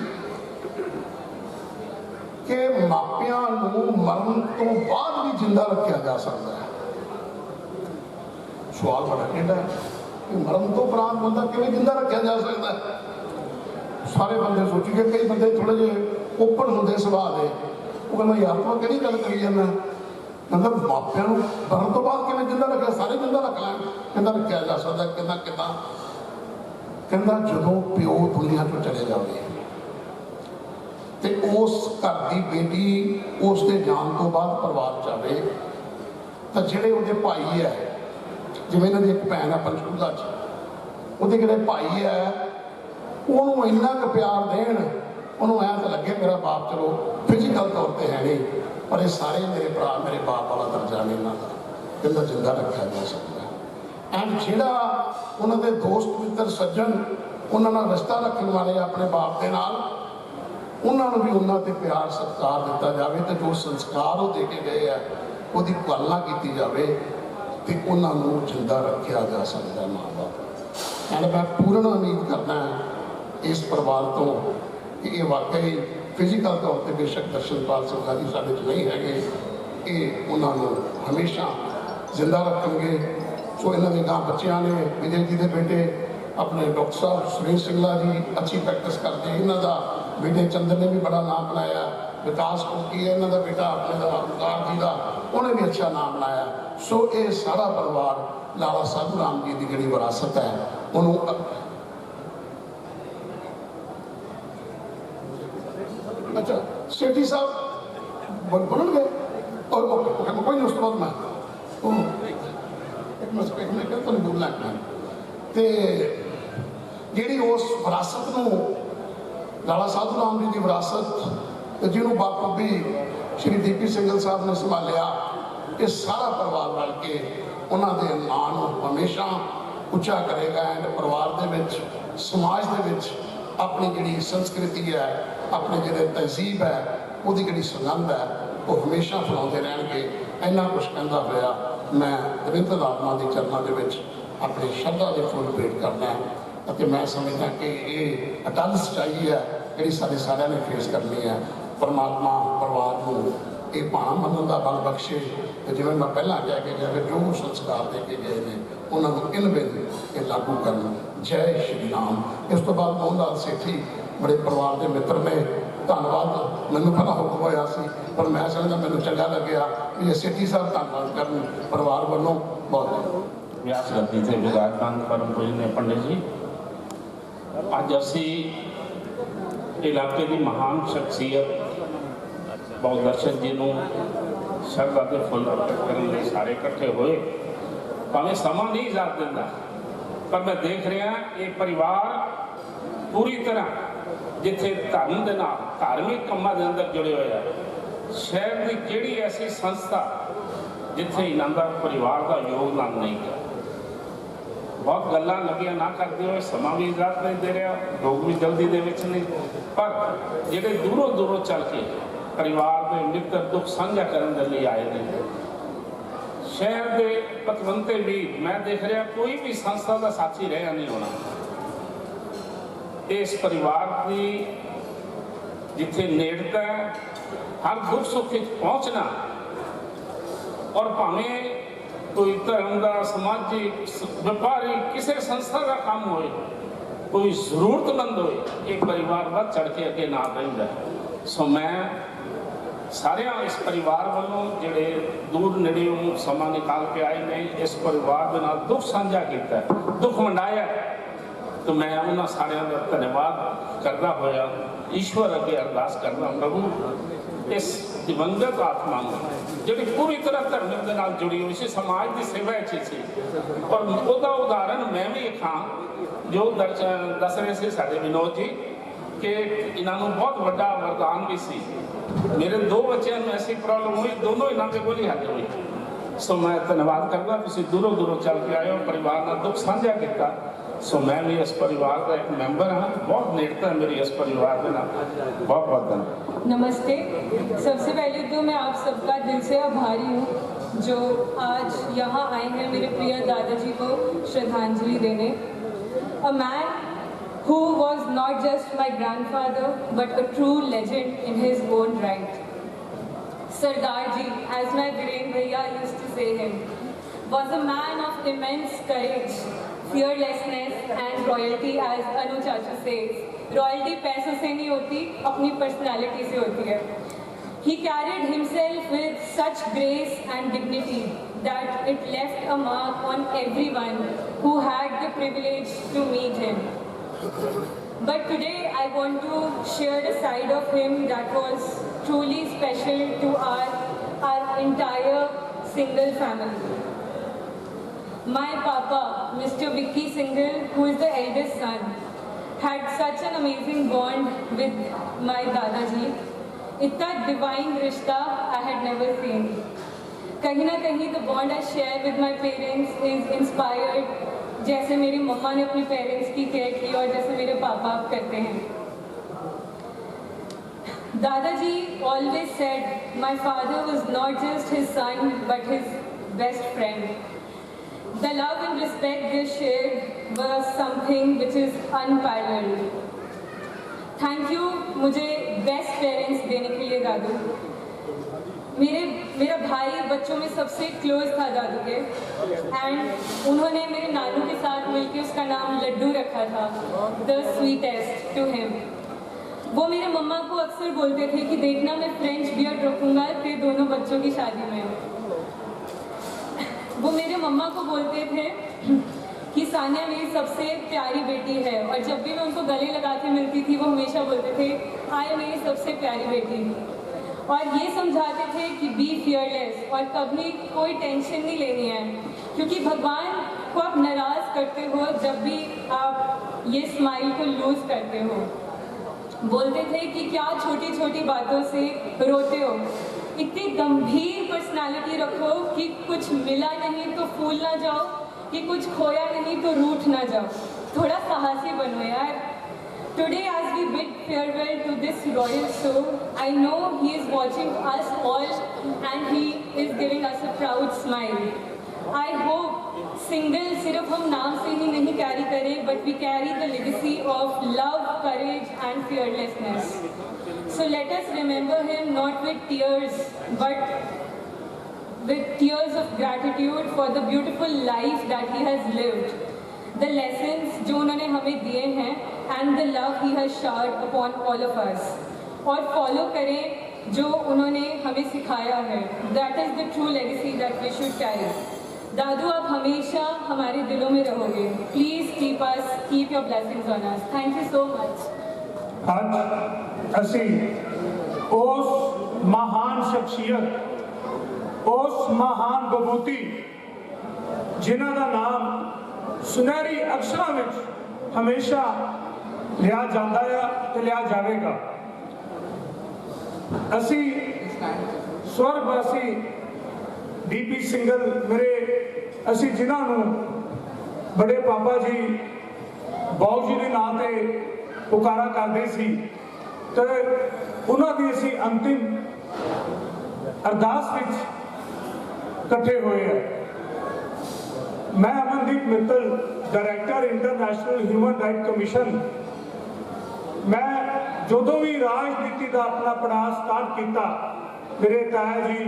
ਕਿ ਮਾਪਿਆਂ ਨੂੰ ਮਰਨ ਤੋਂ ਬਾਅਦ ਵੀ ਜਿੰਦਾ ਰੱਖਿਆ ਜਾ ਸਕਦਾ ਹੈ। ਸਵਾਲ ਬੜਾ ਕਿਹੜਾ ਹੈ ਕਿ ਮਰਨ ਤੋਂ ਉਪਰੰਤ ਬੰਦਾ ਕਿਵੇਂ ਜਿੰਦਾ ਰੱਖਿਆ ਜਾ ਸਕਦਾ ਹੈ। ਸਾਰੇ ਬੰਦੇ ਸੋਚੀਏ, ਕਈ ਬੰਦੇ ਥੋੜੇ ਜਿਹੇ ਓਪਨ ਹੁੰਦੇ ਸੁਭਾਅ ਦੇ, ਉਹ ਕਹਿੰਦਾ ਯਾਰ ਤੂੰ ਕਿਹੜੀ ਗੱਲ ਕਰੀ ਜਾਂਦਾ, ਕਹਿੰਦਾ ਮਾਪਿਆਂ ਨੂੰ ਮਰਨ ਤੋਂ ਬਾਅਦ ਕਿਵੇਂ ਜਿੰਦਾ ਰੱਖਿਆ, ਸਾਰੇ ਜਿੰਦਾ ਰੱਖ ਲੈਣ। ਕਹਿੰਦਾ ਰੱਖਿਆ ਜਾ ਸਕਦਾ। ਕਿੱਦਾਂ ਕਹਿੰਦਾ ਜਦੋਂ ਪਿਓ ਦੁਨੀਆ ਤੋਂ ਚਲੇ ਜਾਵੇ ਤੇ ਉਸ ਘਰ ਦੀ ਬੇਟੀ ਉਸ ਦੇ ਜਾਣ ਤੋਂ ਬਾਅਦ ਪਰਿਵਾਰ ਚ ਆਵੇ ਤਾਂ ਜਿਹੜੇ ਉਹਦੇ ਭਾਈ ਹੈ, ਜਿਵੇਂ ਇਹਨਾਂ ਦੀ ਇੱਕ ਭੈਣ ਹੈ ਪੰਚਕੂਲਾ 'ਚ, ਉਹਦੇ ਜਿਹੜੇ ਭਾਈ ਹੈ ਉਹਨੂੰ ਇੰਨਾ ਕੁ ਪਿਆਰ ਦੇਣ, ਉਹਨੂੰ ਐਂ ਤਾਂ ਲੱਗੇ ਮੇਰਾ ਬਾਪ ਚਲੋ ਫਿਜ਼ੀਕਲ ਤੌਰ ਤੇ ਹੈ ਨਹੀਂ, ਪਰ ਇਹ ਸਾਰੇ ਮੇਰੇ ਭਰਾ ਮੇਰੇ ਬਾਪ ਵਾਲਾ ਦਰਜਾ ਨਹੀਂ ਇਹਨਾਂ ਦਾ, ਕਹਿੰਦਾ ਜਿੰਦਾ ਰੱਖਿਆ ਜਾ ਸਕਦਾ। ਐਂਡ ਜਿਹੜਾ ਉਹਨਾਂ ਦੇ ਦੋਸਤ ਮਿੱਤਰ ਸੱਜਣ ਉਹਨਾਂ ਨਾਲ ਰਿਸ਼ਤਾ ਰੱਖਣ ਵਾਲੇ ਆਪਣੇ ਬਾਪ ਦੇ ਨਾਲ, ਉਹਨਾਂ ਨੂੰ ਵੀ ਉਹਨਾਂ ਤੇ ਪਿਆਰ ਸਤਿਕਾਰ ਦਿੱਤਾ ਜਾਵੇ ਤੇ ਜੋ ਸੰਸਕਾਰ ਉਹ ਦੇ ਕੇ ਗਏ ਆ ਉਹਦੀ ਪਾਲਣਾ ਕੀਤੀ ਜਾਵੇ ਤੇ ਉਹਨਾਂ ਨੂੰ ਜਿੰਦਾ ਰੱਖਿਆ ਜਾ ਸਕਦਾ ਮਾਂ ਬਾਪ। ਐਂਡ ਮੈਂ ਪੂਰਨ ਉਮੀਦ ਕਰਦਾ ਇਸ ਪਰਿਵਾਰ ਤੋਂ ਕਿ ਇਹ ਵਾਕਈ ਫਿਜ਼ੀਕਲ ਤੌਰ ਤੇ ਬੇਸ਼ੱਕ ਦਰਸ਼ਨਪਾਲ ਸਿੰਘ ਜੀ ਸਾਡੇ 'ਚ ਨਹੀਂ ਹੈਗੇ, ਇਹ ਉਹਨਾਂ ਨੂੰ ਹਮੇਸ਼ਾ ਜ਼ਿੰਦਾ ਰੱਖਣਗੇ। ਸੋ ਇਹਨਾਂ ਦੇ ਗਾਂ ਬੱਚਿਆਂ ਨੇ, ਵਿਜੇ ਜੀ ਦੇ ਬੇਟੇ ਆਪਣੇ ਡਾਕਟਰ ਸਾਹਿਬ ਸੁਰੇਸ਼ ਸਿੰਘਲਾ ਜੀ ਅੱਛੀ ਪ੍ਰੈਕਟਿਸ ਕਰਦੇ, ਇਹਨਾਂ ਦਾ ਬੇਟੇ ਚੰਦਰ ਨੇ ਵੀ ਬੜਾ ਨਾਮ ਬਣਾਇਆ। ਵਿਕਾਸ ਕੋਕੀ ਹੈ ਇਹਨਾਂ ਦਾ ਬੇਟਾ, ਆਪਣੇ ਦਾ ਓਮਕਾਰ ਜੀ ਦਾ, ਉਹਨੇ ਵੀ ਅੱਛਾ ਨਾਮ ਬਣਾਇਆ। ਸੋ ਇਹ ਸਾਰਾ ਪਰਿਵਾਰ ਲਾਲਾ ਸਾਧੂ ਰਾਮ ਜੀ ਦੀ ਜਿਹੜੀ ਵਿਰਾਸਤ ਹੈ ਉਹਨੂੰ ਅੱਛਾ ਸੇਠੀ ਸਾਹਿਬ ਬੋਲਣਗੇ ਔਰ ਕੋਈ ਨਹੀਂ। ਉਸ ਤੋਂ ਬਾਅਦ ਮੈਂ ਮੈਂ ਕਿਹਾ ਤੁਹਾਨੂੰ ਬੋਲਣਾ ਤੇ ਜਿਹੜੀ ਉਸ ਵਿਰਾਸਤ ਨੂੰ ਲਾਲਾ ਸਾਧੂ ਰਾਮ ਜੀ ਦੀ ਵਿਰਾਸਤ ਤੇ ਜਿਹਨੂੰ ਬਾਖੂਬੀ ਸ਼੍ਰੀ ਡੀਪੀ ਸਿੰਘਲ ਸਾਹਿਬ ਨੇ ਸੰਭਾਲਿਆ, ਇਹ ਸਾਰਾ ਪਰਿਵਾਰ ਰਲ ਕੇ ਉਹਨਾਂ ਦੇ ਨਾਂ ਨੂੰ ਹਮੇਸ਼ਾ ਉੱਚਾ ਕਰੇਗਾ। ਐਂਡ ਪਰਿਵਾਰ ਦੇ ਵਿੱਚ, ਸਮਾਜ ਦੇ ਵਿੱਚ ਆਪਣੀ ਜਿਹੜੀ ਸੰਸਕ੍ਰਿਤੀ ਹੈ, ਆਪਣੇ ਜਿਹੜੇ ਤਹਿਜ਼ੀਬ ਹੈ, ਉਹਦੀ ਜਿਹੜੀ ਸੁਗੰਧ ਹੈ, ਉਹ ਹਮੇਸ਼ਾ ਫੈਲਾਉਂਦੇ ਰਹਿਣਗੇ। ਇੰਨਾ ਕੁਛ ਕਹਿੰਦਾ ਹੋਇਆ ਮੈਂ ਦਵਿੰਦਰ ਆਤਮਾ ਦੇ ਚਰਨਾਂ ਦੇ ਵਿੱਚ ਆਪਣੀ ਸ਼ਰਧਾ ਦੇ ਫੁੱਲ ਭੇਟ ਕਰਦਾ ਅਤੇ ਮੈਂ ਸਮਝਦਾ ਕਿ ਇਹ ਅਟੱਲ ਸੱਚਾਈ ਹੈ ਜਿਹੜੀ ਸਾਡੇ ਸਾਰਿਆਂ ਨੇ ਫੇਸ ਕਰਨੀ ਹੈ। ਪਰਮਾਤਮਾ ਪਰਿਵਾਰ ਨੂੰ ਇਹ ਭਾਣਾ ਮੰਨਣ ਦਾ ਬਲ ਬਖਸ਼ੇ ਤੇ ਜਿਵੇਂ ਮੈਂ ਪਹਿਲਾਂ ਕਹਿ ਕੇ ਗਿਆ ਜੋ ਸੰਸਕਾਰ ਦੇ ਕੇ ਗਏ ਨੇ ਉਹਨਾਂ ਨੂੰ ਇਨ ਬਿਨ ਇਹ ਲਾਗੂ ਕਰਨ। ਜੈ ਸ਼੍ਰੀ ਰਾਮ। ਇਸ ਤੋਂ ਬਾਅਦ ਮੋਹਨ ਲਾਲ ਸੇਠੀ ਬੜੇ ਪਰਿਵਾਰ ਦੇ ਮਿੱਤਰ ਨੇ, ਧੰਨਵਾਦ। ਮੈਨੂੰ ਪਹਿਲਾਂ ਹੁਕਮ ਹੋਇਆ ਸੀ ਪਰ ਮੈਂ ਸਮਝਦਾ ਮੈਨੂੰ ਚੰਗਾ ਲੱਗਿਆ ਵੀ ਇਹ ਸੇਠੀ ਸਾਹਿਬ ਧੰਨਵਾਦ ਕਰਨ ਪਰਿਵਾਰ ਵੱਲੋਂ। ਬਹੁਤ ਵਿਆਸ ਗੱਦੀ ਤੇ ਵਿਰਾਜਮਾਨ ਪਰਮ ਪੂਜਨੀय ਪੰਡਿਤ ਜੀ, ਅੱਜ ਅਸੀਂ ਇਲਾਕੇ ਦੀ ਮਹਾਨ ਸ਼ਖਸੀਅਤ ਬਾਬਾ ਦਰਸ਼ਨ ਜੀ ਨੂੰ ਸ਼ਰਧਾ ਦੇ ਫੁੱਲ ਅਰਪਿਤ ਕਰਨ ਲਈ ਸਾਰੇ ਇਕੱਠੇ ਹੋਏ। ਭਾਵੇਂ ਸਮਾਂ ਨਹੀਂ ਇਜਾਜ਼ਤ ਦਿੰਦਾ, ਪਰ ਮੈਂ ਦੇਖ ਰਿਹਾ ਇਹ ਪਰਿਵਾਰ ਪੂਰੀ ਤਰ੍ਹਾਂ ਜਿੱਥੇ ਧਰਮ ਦੇ ਨਾਲ ਧਾਰਮਿਕ ਕੰਮਾਂ ਦੇ ਅੰਦਰ ਜੁੜੇ ਹੋਏ ਆ। ਸ਼ਹਿਰ ਦੀ ਕਿਹੜੀ ਐਸੀ ਸੰਸਥਾ ਜਿੱਥੇ ਇਹਨਾਂ ਦਾ ਪਰਿਵਾਰ ਦਾ ਯੋਗਦਾਨ ਨਹੀਂ ਹੈ। ਬਹੁਤ ਗੱਲਾਂ ਲੱਗੀਆਂ ਨਾ ਕਰਦੇ ਹੋਏ ਸਮਾਂ ਵੀ ਇਜਾਜ਼ਤ ਨਹੀਂ ਦੇ ਰਿਹਾ, ਲੋਕ ਵੀ ਜਲਦੀ ਦੇ ਵਿੱਚ ਨਹੀਂ, ਪਰ ਜਿਹੜੇ ਦੂਰੋਂ ਚੱਲ ਕੇ ਪਰਿਵਾਰ ਦੇ ਮਿੱਤਰ ਦੁੱਖ ਸਾਂਝਾ ਕਰਨ ਦੇ ਲਈ ਆਏ ਨੇ। ਸ਼ਹਿਰ ਦੇ ਪਤਵੰਤੇ ਵੀ ਮੈਂ ਦੇਖ ਰਿਹਾ ਕੋਈ ਵੀ ਸੰਸਥਾ ਦਾ ਸਾਥੀ ਰਿਹਾ ਨਹੀਂ ਹੋਣਾ। ਇਸ ਪਰਿਵਾਰ ਦੀ ਜਿੱਥੇ ਨੇੜਤਾ ਹਰ ਦੁੱਖ ਸੁੱਖ ਵਿੱਚ ਪਹੁੰਚਣਾ, ਔਰ ਭਾਵੇਂ ਕੋਈ ਧਰਮ ਦਾ, ਸਮਾਜਿਕ, ਵਪਾਰੀ ਕਿਸੇ ਸੰਸਥਾ ਦਾ ਕੰਮ ਹੋਏ, ਕੋਈ ਜ਼ਰੂਰਤਮੰਦ ਹੋਏ, ਇਹ ਪਰਿਵਾਰ ਵੱਧ ਚੜ ਕੇ ਅੱਗੇ ਨਾਲ ਰਹਿੰਦਾ। ਸੋ ਮੈਂ ਸਾਰਿਆਂ ਇਸ ਪਰਿਵਾਰ ਵੱਲੋਂ ਜਿਹੜੇ ਦੂਰ ਨੇੜਿਓਂ ਸਮਾਂ ਨਿਕਾਲ ਕੇ ਆਏ ਨੇ, ਇਸ ਪਰਿਵਾਰ ਦੇ ਨਾਲ ਦੁੱਖ ਸਾਂਝਾ ਕੀਤਾ, ਦੁੱਖ ਵੰਡਾਇਆ, ਤਾਂ ਮੈਂ ਉਹਨਾਂ ਸਾਰਿਆਂ ਦਾ ਧੰਨਵਾਦ ਕਰਦਾ ਹੋਇਆ ਈਸ਼ਵਰ ਅੱਗੇ ਅਰਦਾਸ ਕਰਦਾ, ਪ੍ਰਭੂ ਇਸ दिवंगत आत्मा जी पूरी तरह धर्म के नाल जुड़ी हुई सी, समाज की सेवा सी। और उसका उदाहरण मैं भी खां जो दस रहे थे साढ़े विनोद जी कि इन्हों बहुत बड़ा वरदान भी सी। मेरे 2 बच्चों में ऐसी प्रॉब्लम हुई, दोनों इन्हों के कोल ही हल हुई। सो मैं धन्यवाद करता, तुम दूरों दूरों चल के आए हो, परिवार का दुख साझा किया। सो मैं भी इस परिवार का एक मैंबर हाँ, बहुत नेड़ता है मेरी इस परिवार के नाम। बहुत बहुत धन्यवाद। नमस्ते। सबसे पहले तो मैं आप सबका दिल से आभारी हूँ जो आज यहाँ आए हैं मेरे प्रिय दादाजी को श्रद्धांजलि देने। A man who was not just my grandfather but a true legend in his own right. Sardar Ji, as my Viren Bhaiya used to say him, was a man of immense courage, fearlessness and royalty, as Anu Chacha says. Royalty पैसों से नहीं होती, अपनी personality से होती है. He carried himself with such grace and dignity that it left a mark on everyone who had the privilege to meet him. But today I want to share a side of him that was truly special to our entire single family. My papa, Mr. Vicky Singhal, who is the eldest son, had such an amazing bond with my Dadaji. इतना divine रिश्ता I had never seen. कहीं ना कहीं the bond I share with my parents is inspired जैसे मेरी मम्मा ने अपने parents की केयर की और जैसे मेरे पापा अब करते हैं। दादाजी always said my father was not just his son but his best friend. The love and respect they shared was something which is unparalleled. Thank you मुझे बेस्ट पेरेंट्स देने के लिए दादू। मेरा भाई बच्चों में सबसे क्लोज था दादू के एंड उन्होंने मेरे नानू के साथ मिलकर उसका नाम लड्डू रखा था, द स्वीटेस्ट टू हिम। वो मेरे मम्मा को अक्सर बोलते थे कि देखना मैं फ्रेंच बियर्ड रखूँगा तेरे दोनों बच्चों की शादी में। वो मेरे मम्मा को बोलते थे कि सानिया मेरी सबसे प्यारी बेटी है और जब भी मैं उनको गले लगा के मिलती थी वो हमेशा बोलते थे आए मेरी सबसे प्यारी बेटी। और ये समझाते थे कि बी फियरलेस और कभी कोई टेंशन नहीं लेनी है क्योंकि भगवान को आप नाराज़ करते हो जब भी आप ये स्माइल को लूज़ करते हो। बोलते थे कि क्या छोटी छोटी बातों से रोते हो, इतनी गंभीर पर्सनालिटी रखो कि कुछ मिला नहीं तो फूल ना जाओ, कि कुछ खोया नहीं तो रूठ ना जाओ, थोड़ा साहसी बनो यार। Today as we bid farewell to this royal soul, I know he is watching us all and he is giving us a proud smile. I hope single सिर्फ हम नाम से ही नहीं कैरी करें but we carry the legacy of love, courage and fearlessness. So let us remember him not with tears but with tears of gratitude for the beautiful life that he has lived. The lessons जो उन्होंने हमें दिए हैं and the love he has showered upon all of us. और follow करें जो उन्होंने हमें सिखाया है. That is the true legacy that we should carry. दादू आप हमेशा हमारे दिलों में रहोगे. Please keep your blessings on us. Thank you so much. आज ਅਸੀਂ ਉਸ महान शख्सियत, उस महान बबूती जिन्हां दा नाम सुनहरी अक्षरां विच हमेशा लिया जाता है तो लिया जाएगा। असी स्वर्गवासी डीपी सिंगल मेरे असी जिन्होंने बड़े पापा जी बाऊ जी के नाम से पुकारा करते सी तो उन्होंने असी अंतिम अरदास विच इकट्ठे हुए हैं। मैं Amandeep Mittal, director international human right commission, मैं जो भी राजनीति का अपना पड़ाव स्टार्ट किया, मेरे ताया जी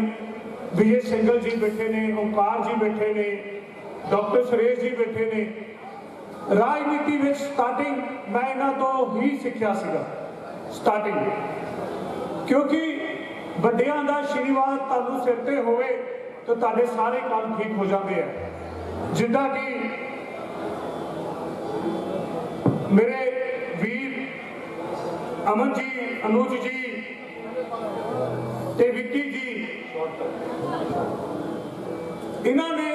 विजय सिंगल जी बैठे ने, ओंकार जी बैठे ने, डॉक्टर सुरेश जी बैठे ने। राजनीति में स्टार्टिंग मैं इन्हों तो ही सीखा सीगा स्टार्टिंग, क्योंकि ਵੱਡਿਆਂ ਦਾ आशीर्वाद ਤੁਹਾਨੂੰ सिर ते होवे तो ਤੁਹਾਡੇ सारे काम ठीक हो जाते हैं। जिदा कि मेरे वीर अमन जी, अनुज जी, ਤੇ ਵਿੱਕੀ ਜੀ, ਇਹਨਾਂ ਨੇ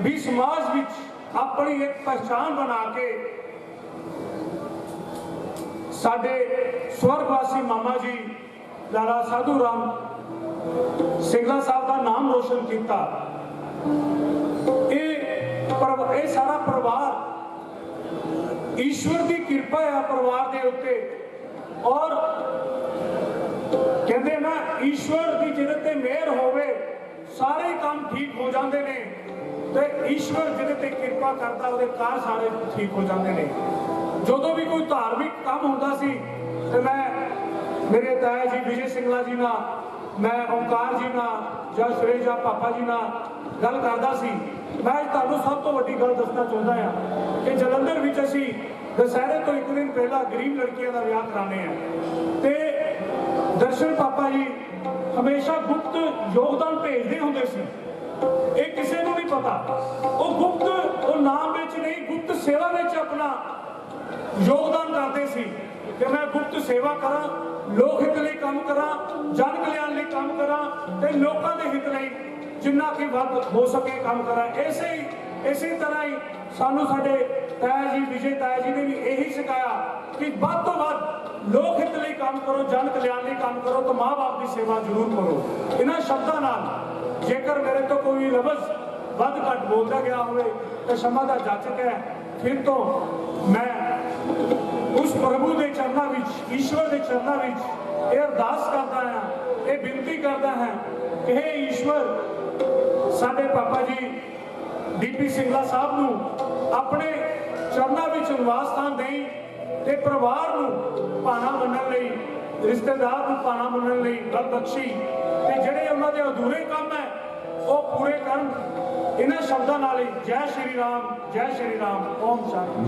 ਵੀ ਸਮਾਜ ਵਿੱਚ ਆਪਣੀ ਇੱਕ ਪਛਾਣ ਬਣਾ ਕੇ ਸਾਡੇ ਸਵਰਗਵਾਸੀ ਮਾਮਾ ਜੀ ਲਾਲਾ ਸਾਧੂ ਰਾਮ ਸਿੰਗਲਾ ਸਾਹਿਬ ਦਾ ਨਾਮ ਰੋਸ਼ਨ ਕੀਤਾ। ਇਹ ਸਾਰਾ ਪਰਿਵਾਰ ਈਸ਼ਵਰ ਦੀ ਕਿਰਪਾ ਹੈ ਪਰਿਵਾਰ ਦੇ ਉੱਤੇ, ਔਰ ਕਹਿੰਦੇ ਨਾ ਈਸ਼ਵਰ ਦੀ ਜਿਹਦੇ ਤੇ ਮਿਹਰ ਹੋਵੇ ਸਾਰੇ ਕੰਮ ਠੀਕ ਹੋ ਜਾਂਦੇ ਨੇ, ਤੇ ਈਸ਼ਵਰ ਜਿਹਦੇ ਤੇ ਕਿਰਪਾ ਕਰਦਾ ਉਹਦੇ ਕਾਰ ਸਾਰੇ ਠੀਕ ਹੋ ਜਾਂਦੇ ਨੇ। ਜਦੋਂ ਵੀ ਕੋਈ ਧਾਰਮਿਕ ਕੰਮ ਹੁੰਦਾ ਸੀ ਤੇ ਮੈਂ ਮੇਰੇ ਤਾਇਆ ਜੀ ਵਿਜੇ ਸਿੰਘਲਾ ਜੀ ਨਾਲ, ਮੈਂ ਓਮਕਾਰ ਜੀ ਨਾਲ ਜਾਂ ਸੁਰੇਸ਼ ਜਾਂ ਪਾਪਾ ਜੀ ਨਾਲ ਗੱਲ ਕਰਦਾ ਸੀ। ਮੈਂ ਤੁਹਾਨੂੰ ਸਭ ਤੋਂ ਵੱਡੀ ਗੱਲ ਦੱਸਣਾ ਚਾਹੁੰਦਾ ਹਾਂ ਕਿ ਜਲੰਧਰ ਵਿੱਚ ਅਸੀਂ ਦੁਸਹਿਰੇ ਤੋਂ ਇੱਕ ਦਿਨ ਪਹਿਲਾਂ ਗਰੀਬ ਲੜਕੀਆਂ ਦਾ ਵਿਆਹ ਕਰਾਉਂਦੇ ਹਾਂ, ਤੇ ਦਰਸ਼ਨ ਪਾਪਾ ਜੀ ਹਮੇਸ਼ਾ ਗੁਪਤ ਯੋਗਦਾਨ ਭੇਜਦੇ ਹੁੰਦੇ ਸੀ। ਇਹ ਕਿਸੇ ਨੂੰ ਨਹੀਂ ਪਤਾ, ਉਹ ਗੁਪਤ, ਉਹ ਨਾਮ ਵਿੱਚ ਨਹੀਂ, ਗੁਪਤ ਸੇਵਾ ਵਿੱਚ ਆਪਣਾ ਯੋਗਦਾਨ ਕਰਦੇ ਸੀ ਕਿ ਮੈਂ ਗੁਪਤ ਸੇਵਾ ਕਰਾਂ, ਲੋਕ ਹਿੱਤ ਲਈ ਕੰਮ ਕਰਾਂ, ਜਨ ਕਲਿਆਣ ਲਈ ਕੰਮ ਕਰਾਂ ਤੇ ਲੋਕਾਂ ਦੇ ਹਿੱਤ ਲਈ ਜਿੰਨਾ ਕਿ ਵੱਧ ਹੋ ਸਕੇ ਕੰਮ ਕਰਾਂ। ਇਸੇ ਤਰ੍ਹਾਂ ਹੀ ਸਾਨੂੰ ਸਾਡੇ ਤਾਇਆ ਜੀ ਵਿਜੇ ਤਾਇਆ ਜੀ ਨੇ ਵੀ ਇਹੀ ਸਿਖਾਇਆ ਕਿ ਵੱਧ ਤੋਂ ਵੱਧ ਲੋਕ ਹਿੱਤ ਲਈ ਕੰਮ ਕਰੋ, ਜਨ ਕਲਿਆਣ ਲਈ ਕੰਮ ਕਰੋ, ਤਾਂ ਮਾਂ-ਬਾਪ ਦੀ ਸੇਵਾ ਜ਼ਰੂਰ ਕਰੋ। ਇਹਨਾਂ ਸ਼ਬਦਾਂ ਨਾਲ ਜੇਕਰ ਮੇਰੇ ਤੋਂ ਕੋਈ ਲਫ਼ਜ਼ ਵੱਧ ਘੱਟ ਬੋਲਦਾ ਗਿਆ ਹੋਵੇ ਤਾਂ क्षमा ਦਾ ਜਾਚਕ ਹੈ। ਫਿਰ ਤੋਂ ਮੈਂ ਉਸ ਪ੍ਰਭੂ ਦੇ ਚਰਨਾਂ ਵਿੱਚ, ਈਸ਼ਵਰ ਦੇ ਚਰਨਾਂ ਵਿੱਚ ਇਹ ਅਰਦਾਸ ਕਰਦਾ ਹਾਂ, ਇਹ ਬੇਨਤੀ ਕਰਦਾ ਹਾਂ ਕਿ हे ਈਸ਼ਵਰ, ਸਾਡੇ ਪਾਪਾ ਜੀ ਡੀਪੀ ਸਿੰਘਲਾ ਸਾਹਿਬ ਨੂੰ ਆਪਣੇ ਚਰਨਾਂ ਵਿੱਚ ਨਿਵਾਸ ਸਥਾਨ ਦੇਈ ਤੇ ਪਰਿਵਾਰ ਨੂੰ ਭਾਣਾ ਮੰਨਣ ਲਈ, ਰਿਸ਼ਤੇਦਾਰ ਨੂੰ ਭਾਣਾ ਮੰਨਣ ਲਈ ਬਲ ਬਖਸ਼ੀ, ਤੇ ਜਿਹੜੇ ਉਹਨਾਂ ਦੇ ਅਧੂਰੇ ਕੰਮ ਹੈ ਉਹ ਪੂਰੇ ਕਰਨ। ਇਹਨਾਂ ਸ਼ਬਦਾਂ ਨਾਲ ਹੀ ਜੈ ਸ਼੍ਰੀ ਰਾਮ, ਜੈ ਸ਼੍ਰੀ ਰਾਮ, ਓਮ ਸ਼ਾਂਤੀ।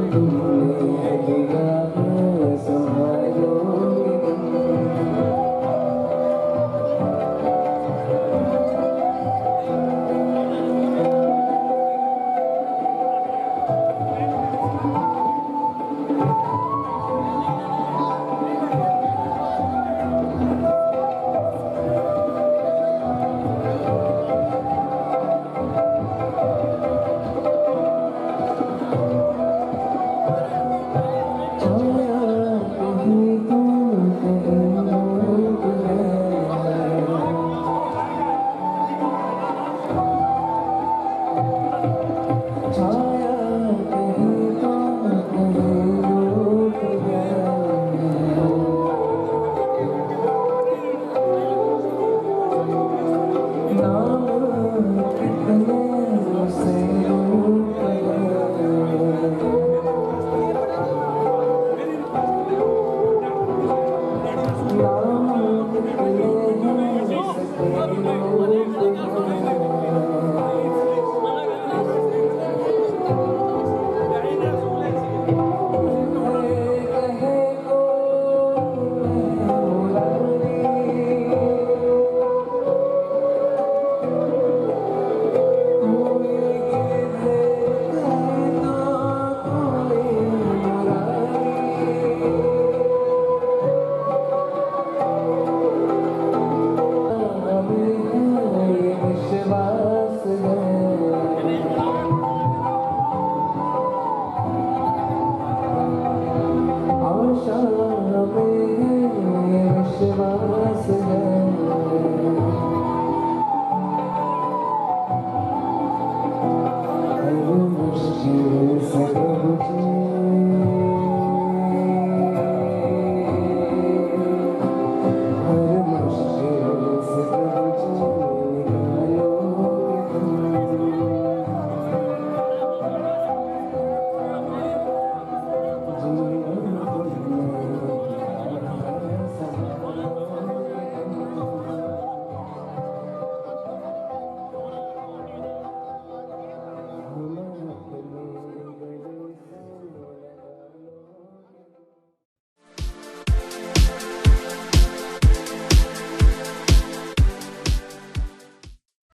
जीवन तुमने